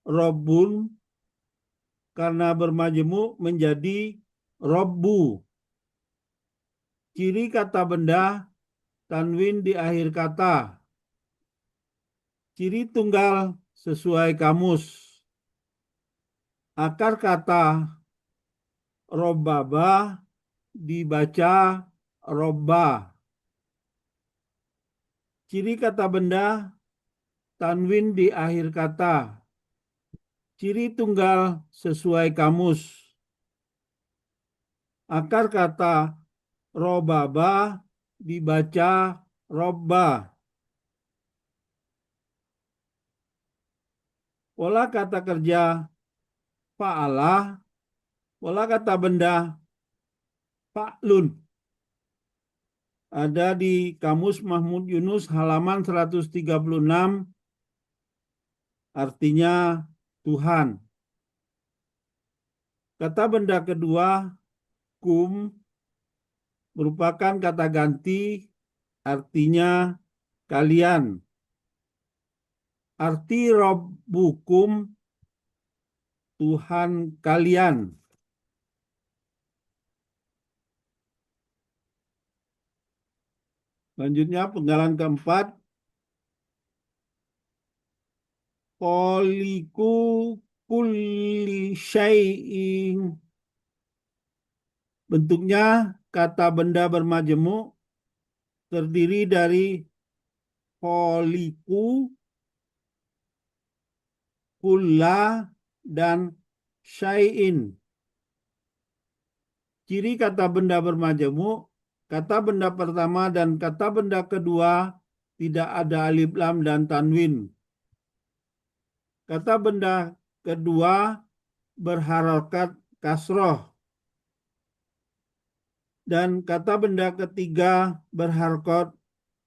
Rabbun, karena bermajemuk menjadi Rabbu. Ciri kata benda, tanwin di akhir kata. Ciri tunggal sesuai kamus. Akar kata robbaba dibaca robba. Ciri kata benda, tanwin di akhir kata. Ciri tunggal sesuai kamus. Akar kata robbaba dibaca robba. Pola kata kerja fa'alah, pola kata benda fa'lun. Ada di Kamus Mahmud Yunus halaman 136, artinya Tuhan. Kata benda kedua, kum, merupakan kata ganti, artinya kalian. Arti Rabbukum, Tuhan kalian. Selanjutnya penggalan keempat, Khaliqu kulli syai'in. Bentuknya kata benda bermajemuk, terdiri dari Khaliqu, kulla, dan syai'in. Ciri kata benda bermajemuk, kata benda pertama dan kata benda kedua tidak ada alif lam dan tanwin. Kata benda kedua berharokat kasroh dan kata benda ketiga berharokat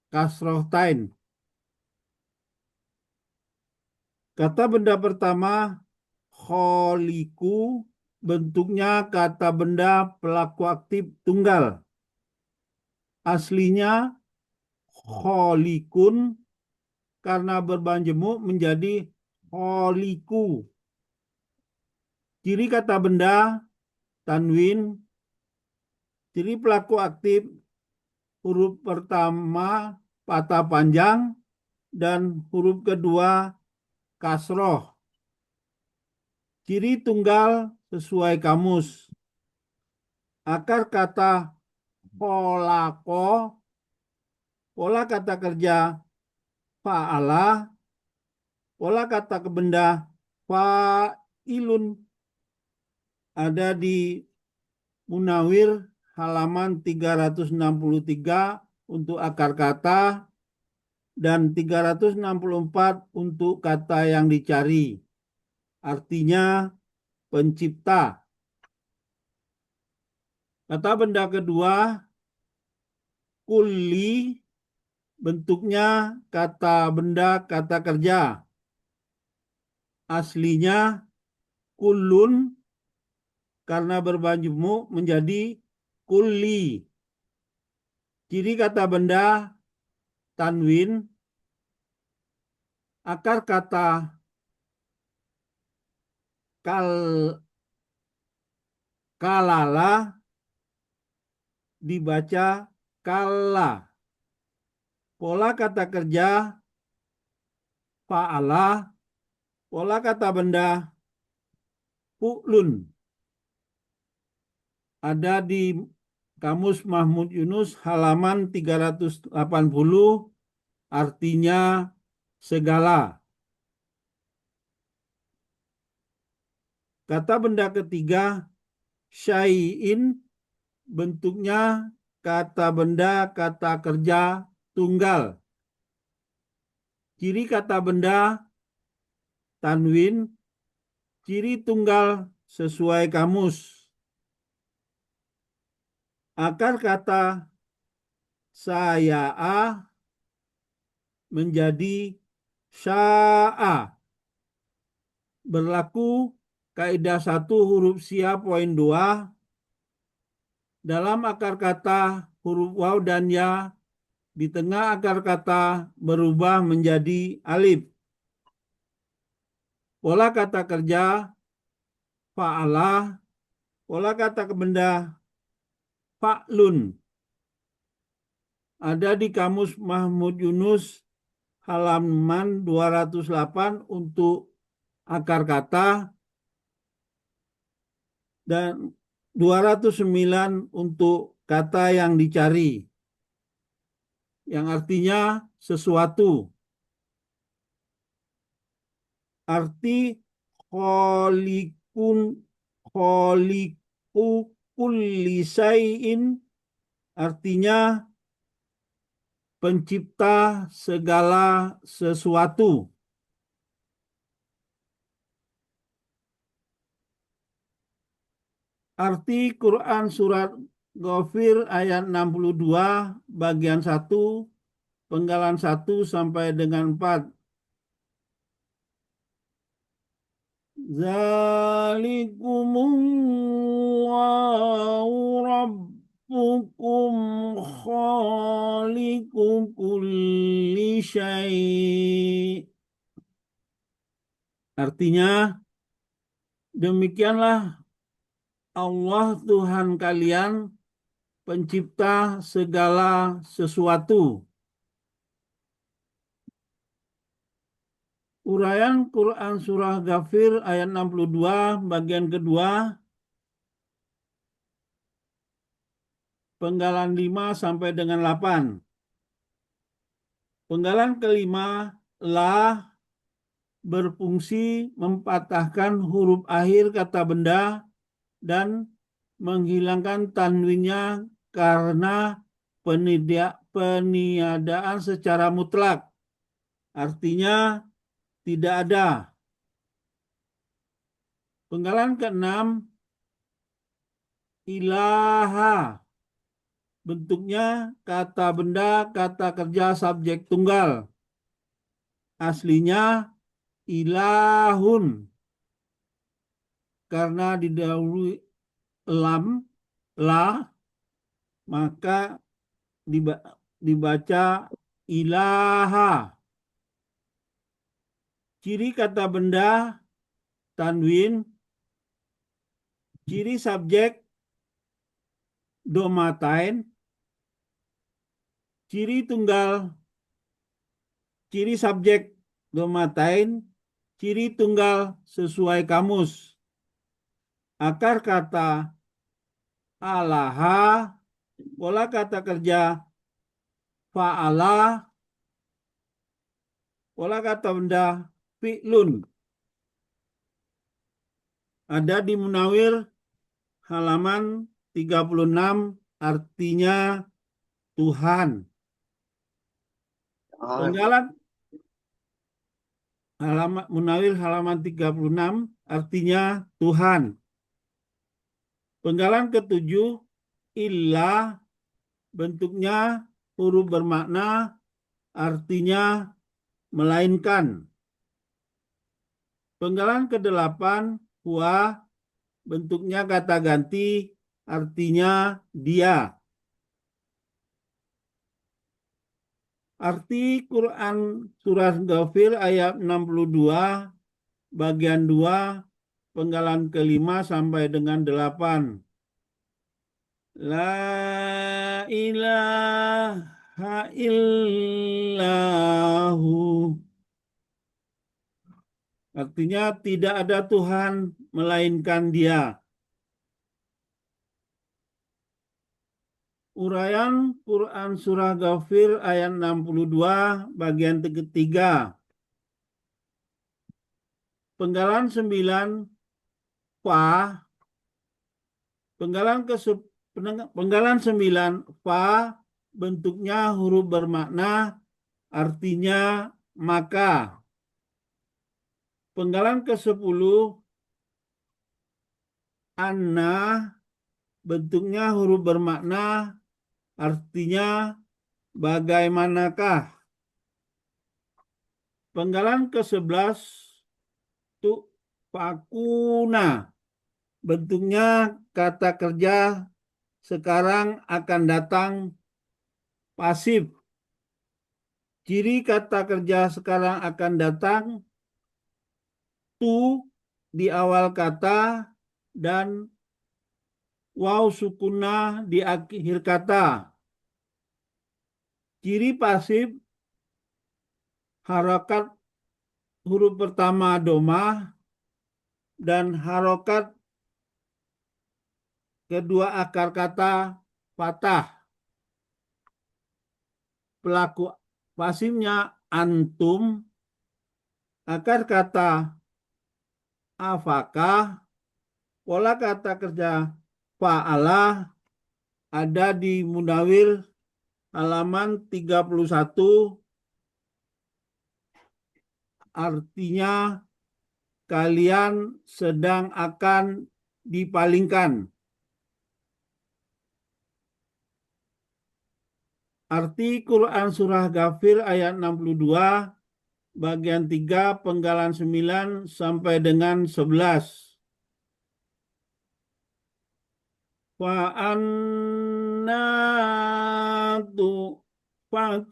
kasroh tain. Kata benda pertama kholiku bentuknya kata benda pelaku aktif tunggal. Aslinya kholikun, karena berbanjemuk menjadi kholiku. Ciri kata benda tanwin, ciri pelaku aktif huruf pertama patah panjang dan huruf kedua kasroh. Ciri tunggal sesuai kamus. Akar kata polako, pola kata kerja fa'ala, pola kata benda fa'ilun. Ada di Munawir halaman 363 untuk akar kata dan 364 untuk kata yang dicari. Artinya pencipta. Kata benda kedua kulli, bentuknya kata benda kata kerja. Aslinya kullun, karena berbanjemuk menjadi kulli. Ciri kata benda tanwin, akar kata kalala dibaca kala. Pola kata kerja fa'ala, pola kata benda fu'lun. Ada di Kamus Mahmud Yunus halaman 380, artinya segala. Kata benda ketiga syai'in, bentuknya kata benda kata kerja tunggal. Ciri kata benda tanwin, ciri tunggal sesuai kamus. Akar kata saya'a menjadi sya'a. Berlaku kaidah 1 huruf sia poin 2. Dalam akar kata huruf waw dan ya di tengah akar kata berubah menjadi alif. Pola kata kerja fa'ala, pola kata benda fa'lun. Ada di Kamus Mahmud Yunus halaman 208 untuk akar kata dan 209 untuk kata yang dicari, yang artinya sesuatu. Arti kholiku kulli syai'in artinya pencipta segala sesuatu. Arti Quran surat Ghafir ayat 62 bagian 1 penggalan 1 sampai dengan 4. Zalikumullahu rabbukum khaliqu kulli syai'. Artinya, demikianlah Allah Tuhan kalian, pencipta segala sesuatu. Uraian Quran Surah Ghafir ayat 62 bagian kedua penggalan 5 sampai dengan 8. Penggalan kelima, la berfungsi mempatahkan huruf akhir kata benda dan menghilangkan tanwinnya karena peniadaan secara mutlak. Artinya tidak ada. Penggalan keenam, ilaha. Bentuknya kata benda, kata kerja, subjek tunggal. Aslinya ilahun. Karena didahului lam, la, maka dibaca ilaha. Ciri kata benda, tanwin. Ciri subjek, domatain. Ciri tunggal, ciri subjek, domatain. Ciri tunggal sesuai kamus. Akar kata alaha, pola kata kerja fa'ala, pola kata benda fi'lun. Ada di Munawir halaman 36, artinya Tuhan. Penggalan Munawir halaman 36, artinya Tuhan. Penggalan ketujuh, illa, bentuknya huruf bermakna, artinya melainkan. Penggalan kedelapan, huwa, bentuknya kata ganti, artinya dia. Arti Quran Surah Ghafir ayat 62, bagian 2, penggalan kelima sampai dengan 8. La ilaha illahu. Artinya tidak ada Tuhan melainkan Dia. Uraian Quran Surah Ghafir ayat 62, bagian ketiga. Penggalan 9, fa. Penggalan 9, fa, bentuknya huruf bermakna, artinya maka. Penggalan ke-10, anna, bentuknya huruf bermakna, artinya bagaimanakah. Penggalan ke-11, fakuna, bentuknya kata kerja sekarang akan datang pasif. Ciri kata kerja sekarang akan datang, tu di awal kata dan waw sukunah di akhir kata. Ciri pasif, harokat huruf pertama domah dan harokat kedua akar kata fathah. Pelaku pasifnya antum, akar kata afakah, pola kata kerja fa'ala, ada di Munawir halaman 31, artinya kalian sedang akan dipalingkan. Arti Quran Surah Ghafir ayat 62, bagian 3, penggalan 9 sampai dengan 11. Fa'anna tu'fakun.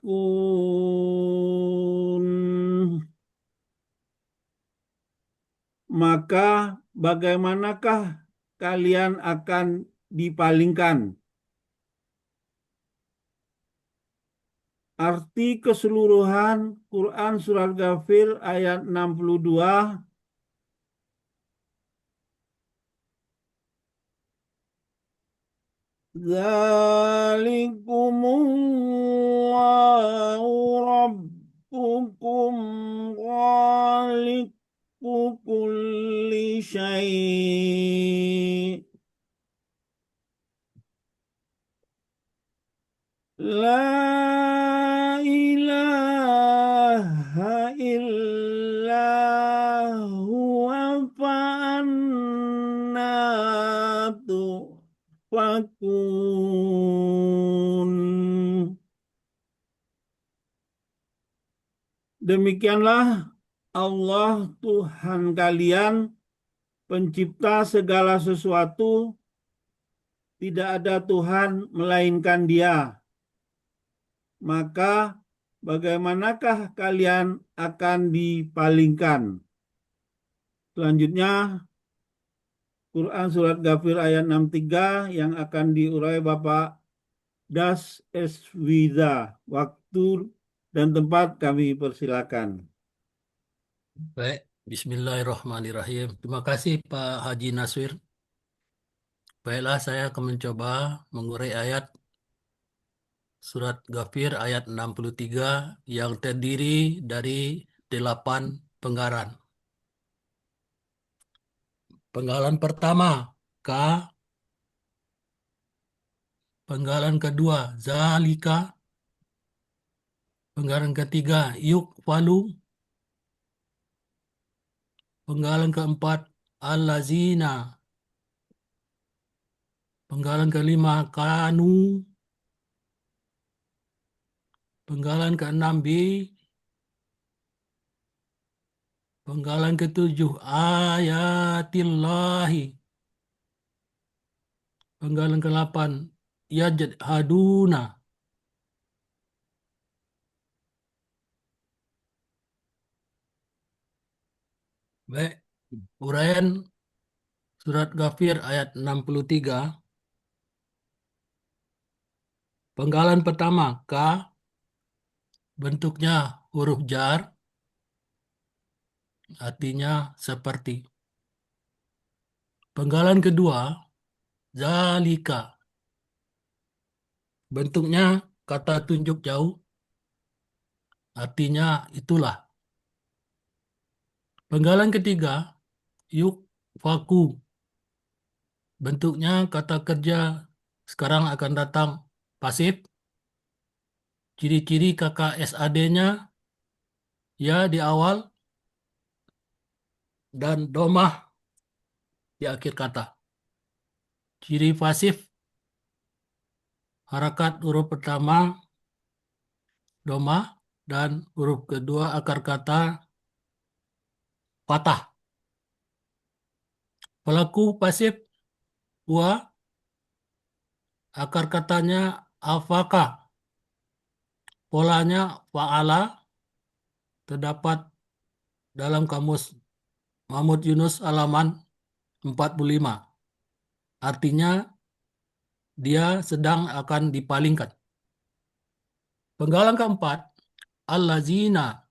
Maka bagaimanakah kalian akan dipalingkan? Arti keseluruhan Quran Surah Ghafir ayat 62. Dzalikumullahu rabbukum khaliqu kulli syai'. La ilaha illa huwa fa'anna tufakun. Demikianlah Allah Tuhan kalian, pencipta segala sesuatu, tidak ada Tuhan melainkan Dia. Maka bagaimanakah kalian akan dipalingkan? Selanjutnya Quran Surat Ghafir ayat 63 yang akan diurai Bapak Das Eswiza. Waktu dan tempat kami persilakan. Baik, Bismillahirrahmanirrahim. Terima kasih Pak Haji Naswir. Baiklah, saya akan mencoba mengurai ayat Surat Ghafir ayat 63 yang terdiri dari 8 penggalan. Penggalan pertama, Ka. Penggalan kedua, Zalika. Penggalan ketiga, Yukfalu. Penggalan keempat, Allazina. Penggalan kelima, Kanu. Penggalan keenam, Bi. Penggalan ketujuh, Ayatillahi. Penggalan ke-8, Yajhaduna. Baik, uraian Surat Ghafir ayat 63. Penggalan pertama, Ka. Bentuknya huruf jar. Artinya seperti. Penggalan kedua, Zalika. Bentuknya kata tunjuk jauh. Artinya itulah. Penggalan ketiga, Yukfaku. Bentuknya kata kerja sekarang akan datang pasif. Ciri-ciri kakak SAD-nya ya di awal dan domah di akhir kata. Ciri pasif, harakat huruf pertama domah dan huruf kedua akar kata patah. Pelaku pasif wa, akar katanya afaka. Polanya fa'ala, terdapat dalam kamus Mahmud Yunus halaman 45. Artinya dia sedang akan dipalingkan. Penggalan keempat, allazina.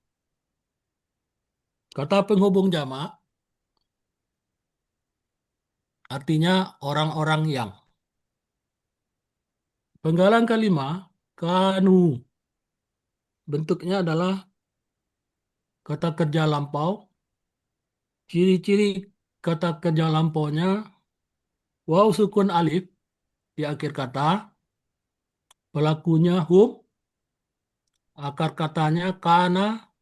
Kata penghubung jamak artinya orang-orang yang. Penggalan kelima, kanu. Bentuknya adalah kata kerja lampau. Ciri-ciri kata kerja lampaunya waw sukun alif di akhir kata. Pelakunya hum. Akar katanya kana.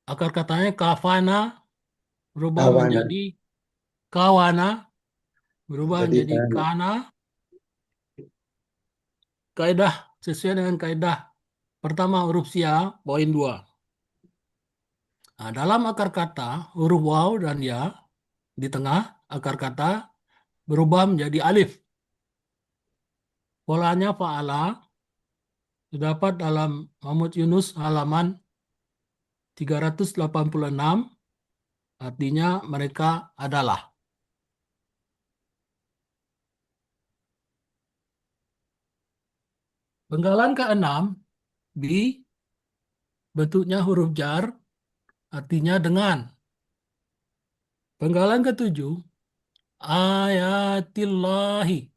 Akar katanya kafana. Berubah Kawana. menjadi kawana. Berubah Jadi menjadi kana. Kaidah sesuai dengan kaidah pertama huruf sia, poin 2. Nah, dalam akar kata, huruf waw dan ya di tengah akar kata berubah menjadi alif. Polanya fa'ala terdapat dalam Mahmud Yunus halaman 386, artinya mereka adalah. Penggalan ke-6, bi, bentuknya huruf jar, artinya dengan. Penggalan ke-7, ayatillahi.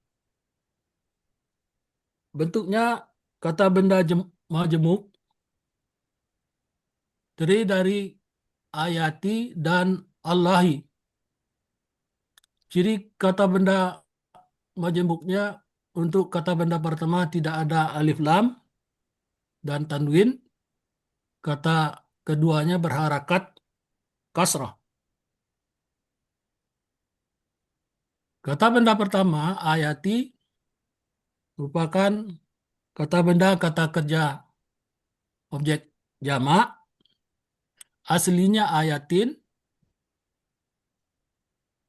Bentuknya kata benda majemuk, terdiri dari ayati dan Allahi. Ciri kata benda majemuknya untuk kata benda pertama tidak ada alif lam dan tanwin. Kata keduanya berharakat kasrah. Kata benda pertama, ayati, merupakan kata benda kata kerja objek jamak. Aslinya ayatin,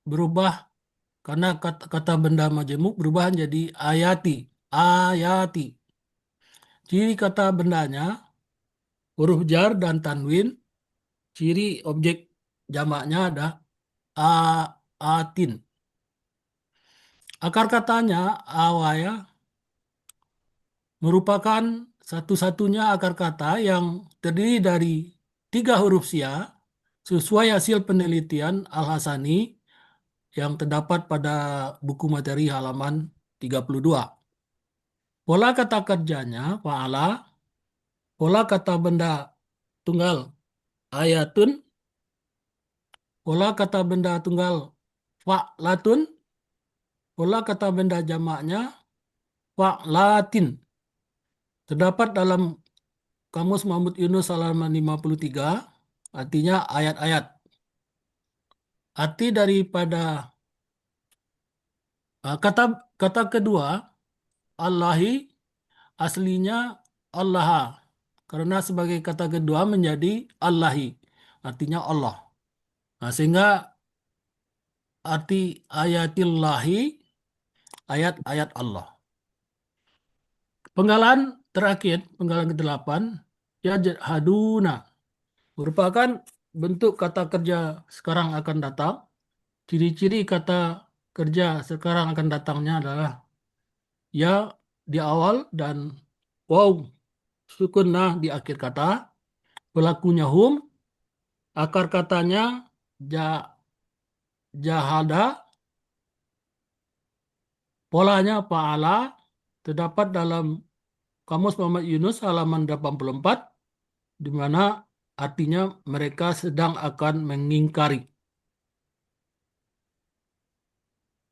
berubah karena kata benda majemuk berubah menjadi ayati. Ayati. Ciri kata bendanya huruf jar dan tanwin. Ciri objek jamaknya ada atin. Akar katanya awaya merupakan satu-satunya akar kata yang terdiri dari 3 huruf sia sesuai hasil penelitian Al-Hasani yang terdapat pada buku materi halaman 32. Pola kata kerjanya fa'ala, pola kata benda tunggal ayatun, pola kata benda tunggal fa'latun, pola kata benda jamaknya fa'latin. Terdapat dalam Kamus Mahmud Yunus halaman 53, artinya ayat-ayat. Arti daripada kata kedua, Allahi, aslinya Allah. Karena sebagai kata kedua menjadi Allahi, artinya Allah. Nah, sehingga arti ayatillahi, ayat-ayat Allah. Penggalan terakhir, penggalan ke-8, yajhaduna, merupakan bentuk kata kerja sekarang akan datang. Ciri-ciri kata kerja sekarang akan datangnya adalah ya di awal dan waw sukunah di akhir kata. Pelakunya hum, akar katanya jahada, polanya fa'ala, terdapat dalam Kamus Muhammad Yunus halaman 84, di mana artinya mereka sedang akan mengingkari.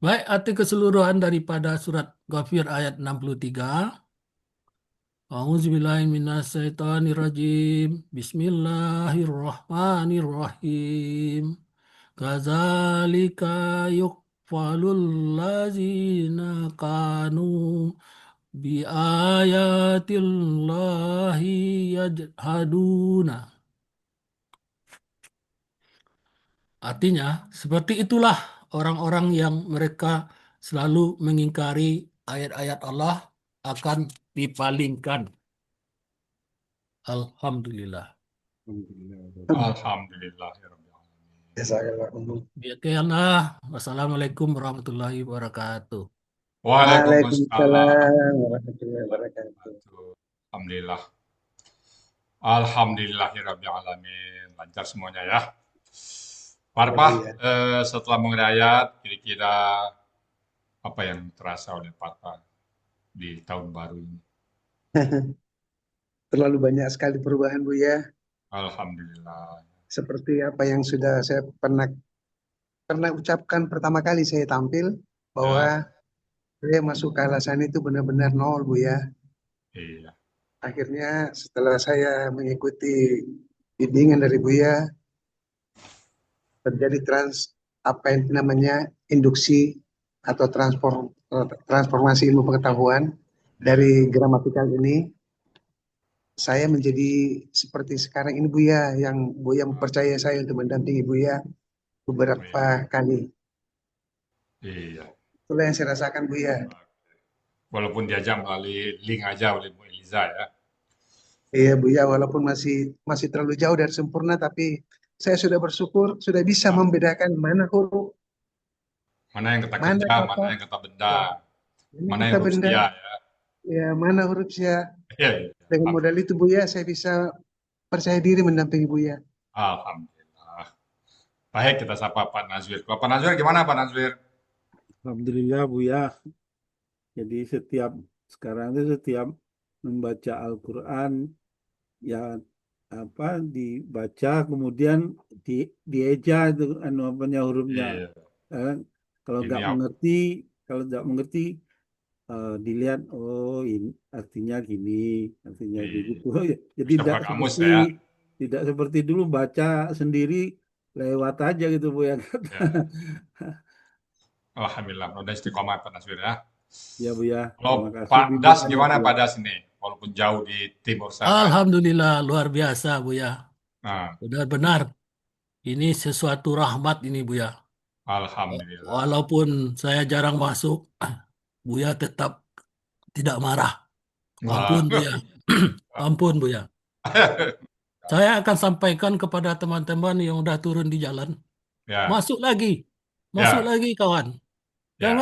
Baik, arti keseluruhan daripada surat Ghafir ayat 63. A'udzubillahiminasyaitonirrajim. Bismillahirrahmanirrahim. Kadzalika yukfalul ladzina kanu biayatillahi yajhaduna. Artinya, seperti itulah orang-orang yang mereka selalu mengingkari ayat-ayat Allah akan dipalingkan. Alhamdulillah. Alhamdulillahirrahmanirrahim. Demikianlah. Wassalamualaikum warahmatullahi wabarakatuh. Waalaikumsalam warahmatullahi wabarakatuh. Alhamdulillah. Alhamdulillahirrahmanirrahim. Lancar semuanya ya. Parpa, setelah mengenai ayat, kira-kira apa yang terasa oleh Parpa di tahun baru ini? Terlalu banyak sekali perubahan, Buya. Alhamdulillah. Seperti apa yang sudah saya pernah ucapkan pertama kali saya tampil, bahwa saya masuk ke Al-Hasani itu benar-benar nol, Buya. Iya. Akhirnya setelah saya mengikuti bimbingan dari Buya, terjadi induksi atau transformasi ilmu pengetahuan dari gramatikal ini. Saya menjadi seperti sekarang ini, Buya, yang Buya mempercayai saya untuk mendampingi Buya beberapa kali. Iya. Itulah yang saya rasakan, Buya. Walaupun diajak melalui link aja oleh Bu Eliza ya. Iya, Buya, walaupun masih terlalu jauh dari sempurna, tapi saya sudah bersyukur, sudah bisa membedakan mana huruf, mana yang kata kerja, mana yang kata benda, mana yang huruf sia ya. Ya, mana huruf sia. Iya. Dengan modal itu, Buya, saya bisa percaya diri mendampingi Buya. Alhamdulillah. Baik, kita sapa Pak Nazwir. Pak Nazwir gimana Pak Nazwir? Alhamdulillah, Buya. Jadi sekarang itu setiap membaca Al-Quran, ya dibaca kemudian dieja itu hurufnya. Iya. Kalau nggak mengerti dilihat, oh ini artinya gini, artinya Iya. begitu. Jadi Bisa buka kamus ya. tidak seperti dulu baca sendiri lewat aja gitu Bu ya. Ya. Alhamdulillah, udah istiqomah Pak Nasir ya. Ya Bu ya, Kalau terima kasih Pak Das bimbingannya, gimana Bu ya. Pak Das ini? Walaupun jauh di timur sana. Alhamdulillah, luar biasa Buya. Nah, Benar-benar ini sesuatu rahmat ini Buya. Alhamdulillah. Walaupun saya jarang masuk, Buya tetap tidak marah. Ampun Buya. Ampun Buya. Saya akan sampaikan kepada teman-teman yang udah turun di jalan. Ya, Masuk lagi. Ya. Masuk lagi kawan. ya,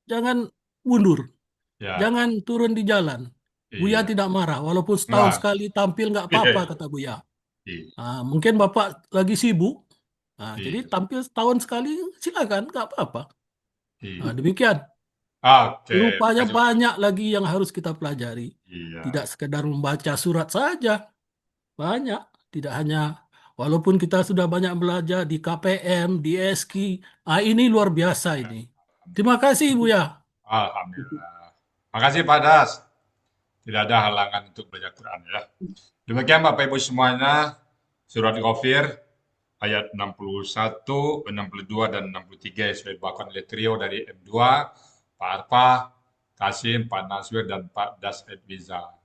Jangan mundur. ya. Jangan turun di jalan. Buya Iya. tidak marah. Walaupun setahun Nah. sekali tampil nggak apa-apa kata Buya. Iya. Mungkin Bapak lagi sibuk. Iya. Jadi tampil setahun sekali silakan, nggak apa-apa. Iya. Demikian. Oke. Rupanya Terima kasih. banyak lagi yang harus kita pelajari. Iya. Tidak sekedar membaca surat saja. Banyak. Tidak hanya, walaupun kita sudah banyak belajar di KPM, di SK. Ini luar biasa ini. Terima kasih Buya. Alhamdulillah. Makasih Pak Das. Tidak ada halangan untuk belajar Quran ya. Demikian Bapak Ibu semuanya, surat Ghafir ayat 61, 62, dan 63 yang sudah dibawakan oleh trio dari M2, Pak Arfa, Kasim, Pak Nasir, dan Pak Das Edwiza.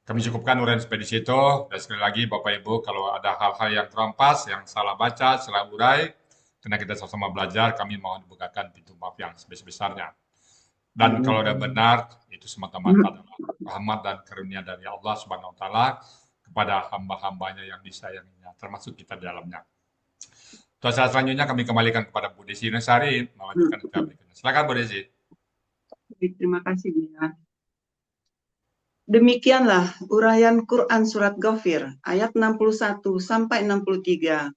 Kami cukupkan uraian sampai di situ. Dan sekali lagi Bapak Ibu, kalau ada hal-hal yang terampas, yang salah baca, salah urai, karena kita sama-sama belajar, kami mohon dibukakan pintu maaf yang sebesar-besarnya. Dan kalau ada benar, itu semata-mata adalah rahmat dan karunia dari Allah Subhanahu wa Ta'ala kepada hamba-hambanya yang disayanginya, termasuk kita di dalamnya. Saat selanjutnya kami kembalikan kepada Bu Desi Nasari melanjutkan kita berikutnya. Silakan Bu Desi. Terima kasih Buya. Demikianlah uraian Quran Surat Ghafir ayat 61 sampai 63.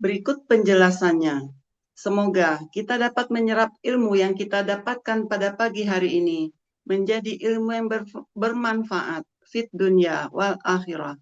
Berikut penjelasannya. Semoga kita dapat menyerap ilmu yang kita dapatkan pada pagi hari ini menjadi ilmu yang bermanfaat fit dunia wal akhirah.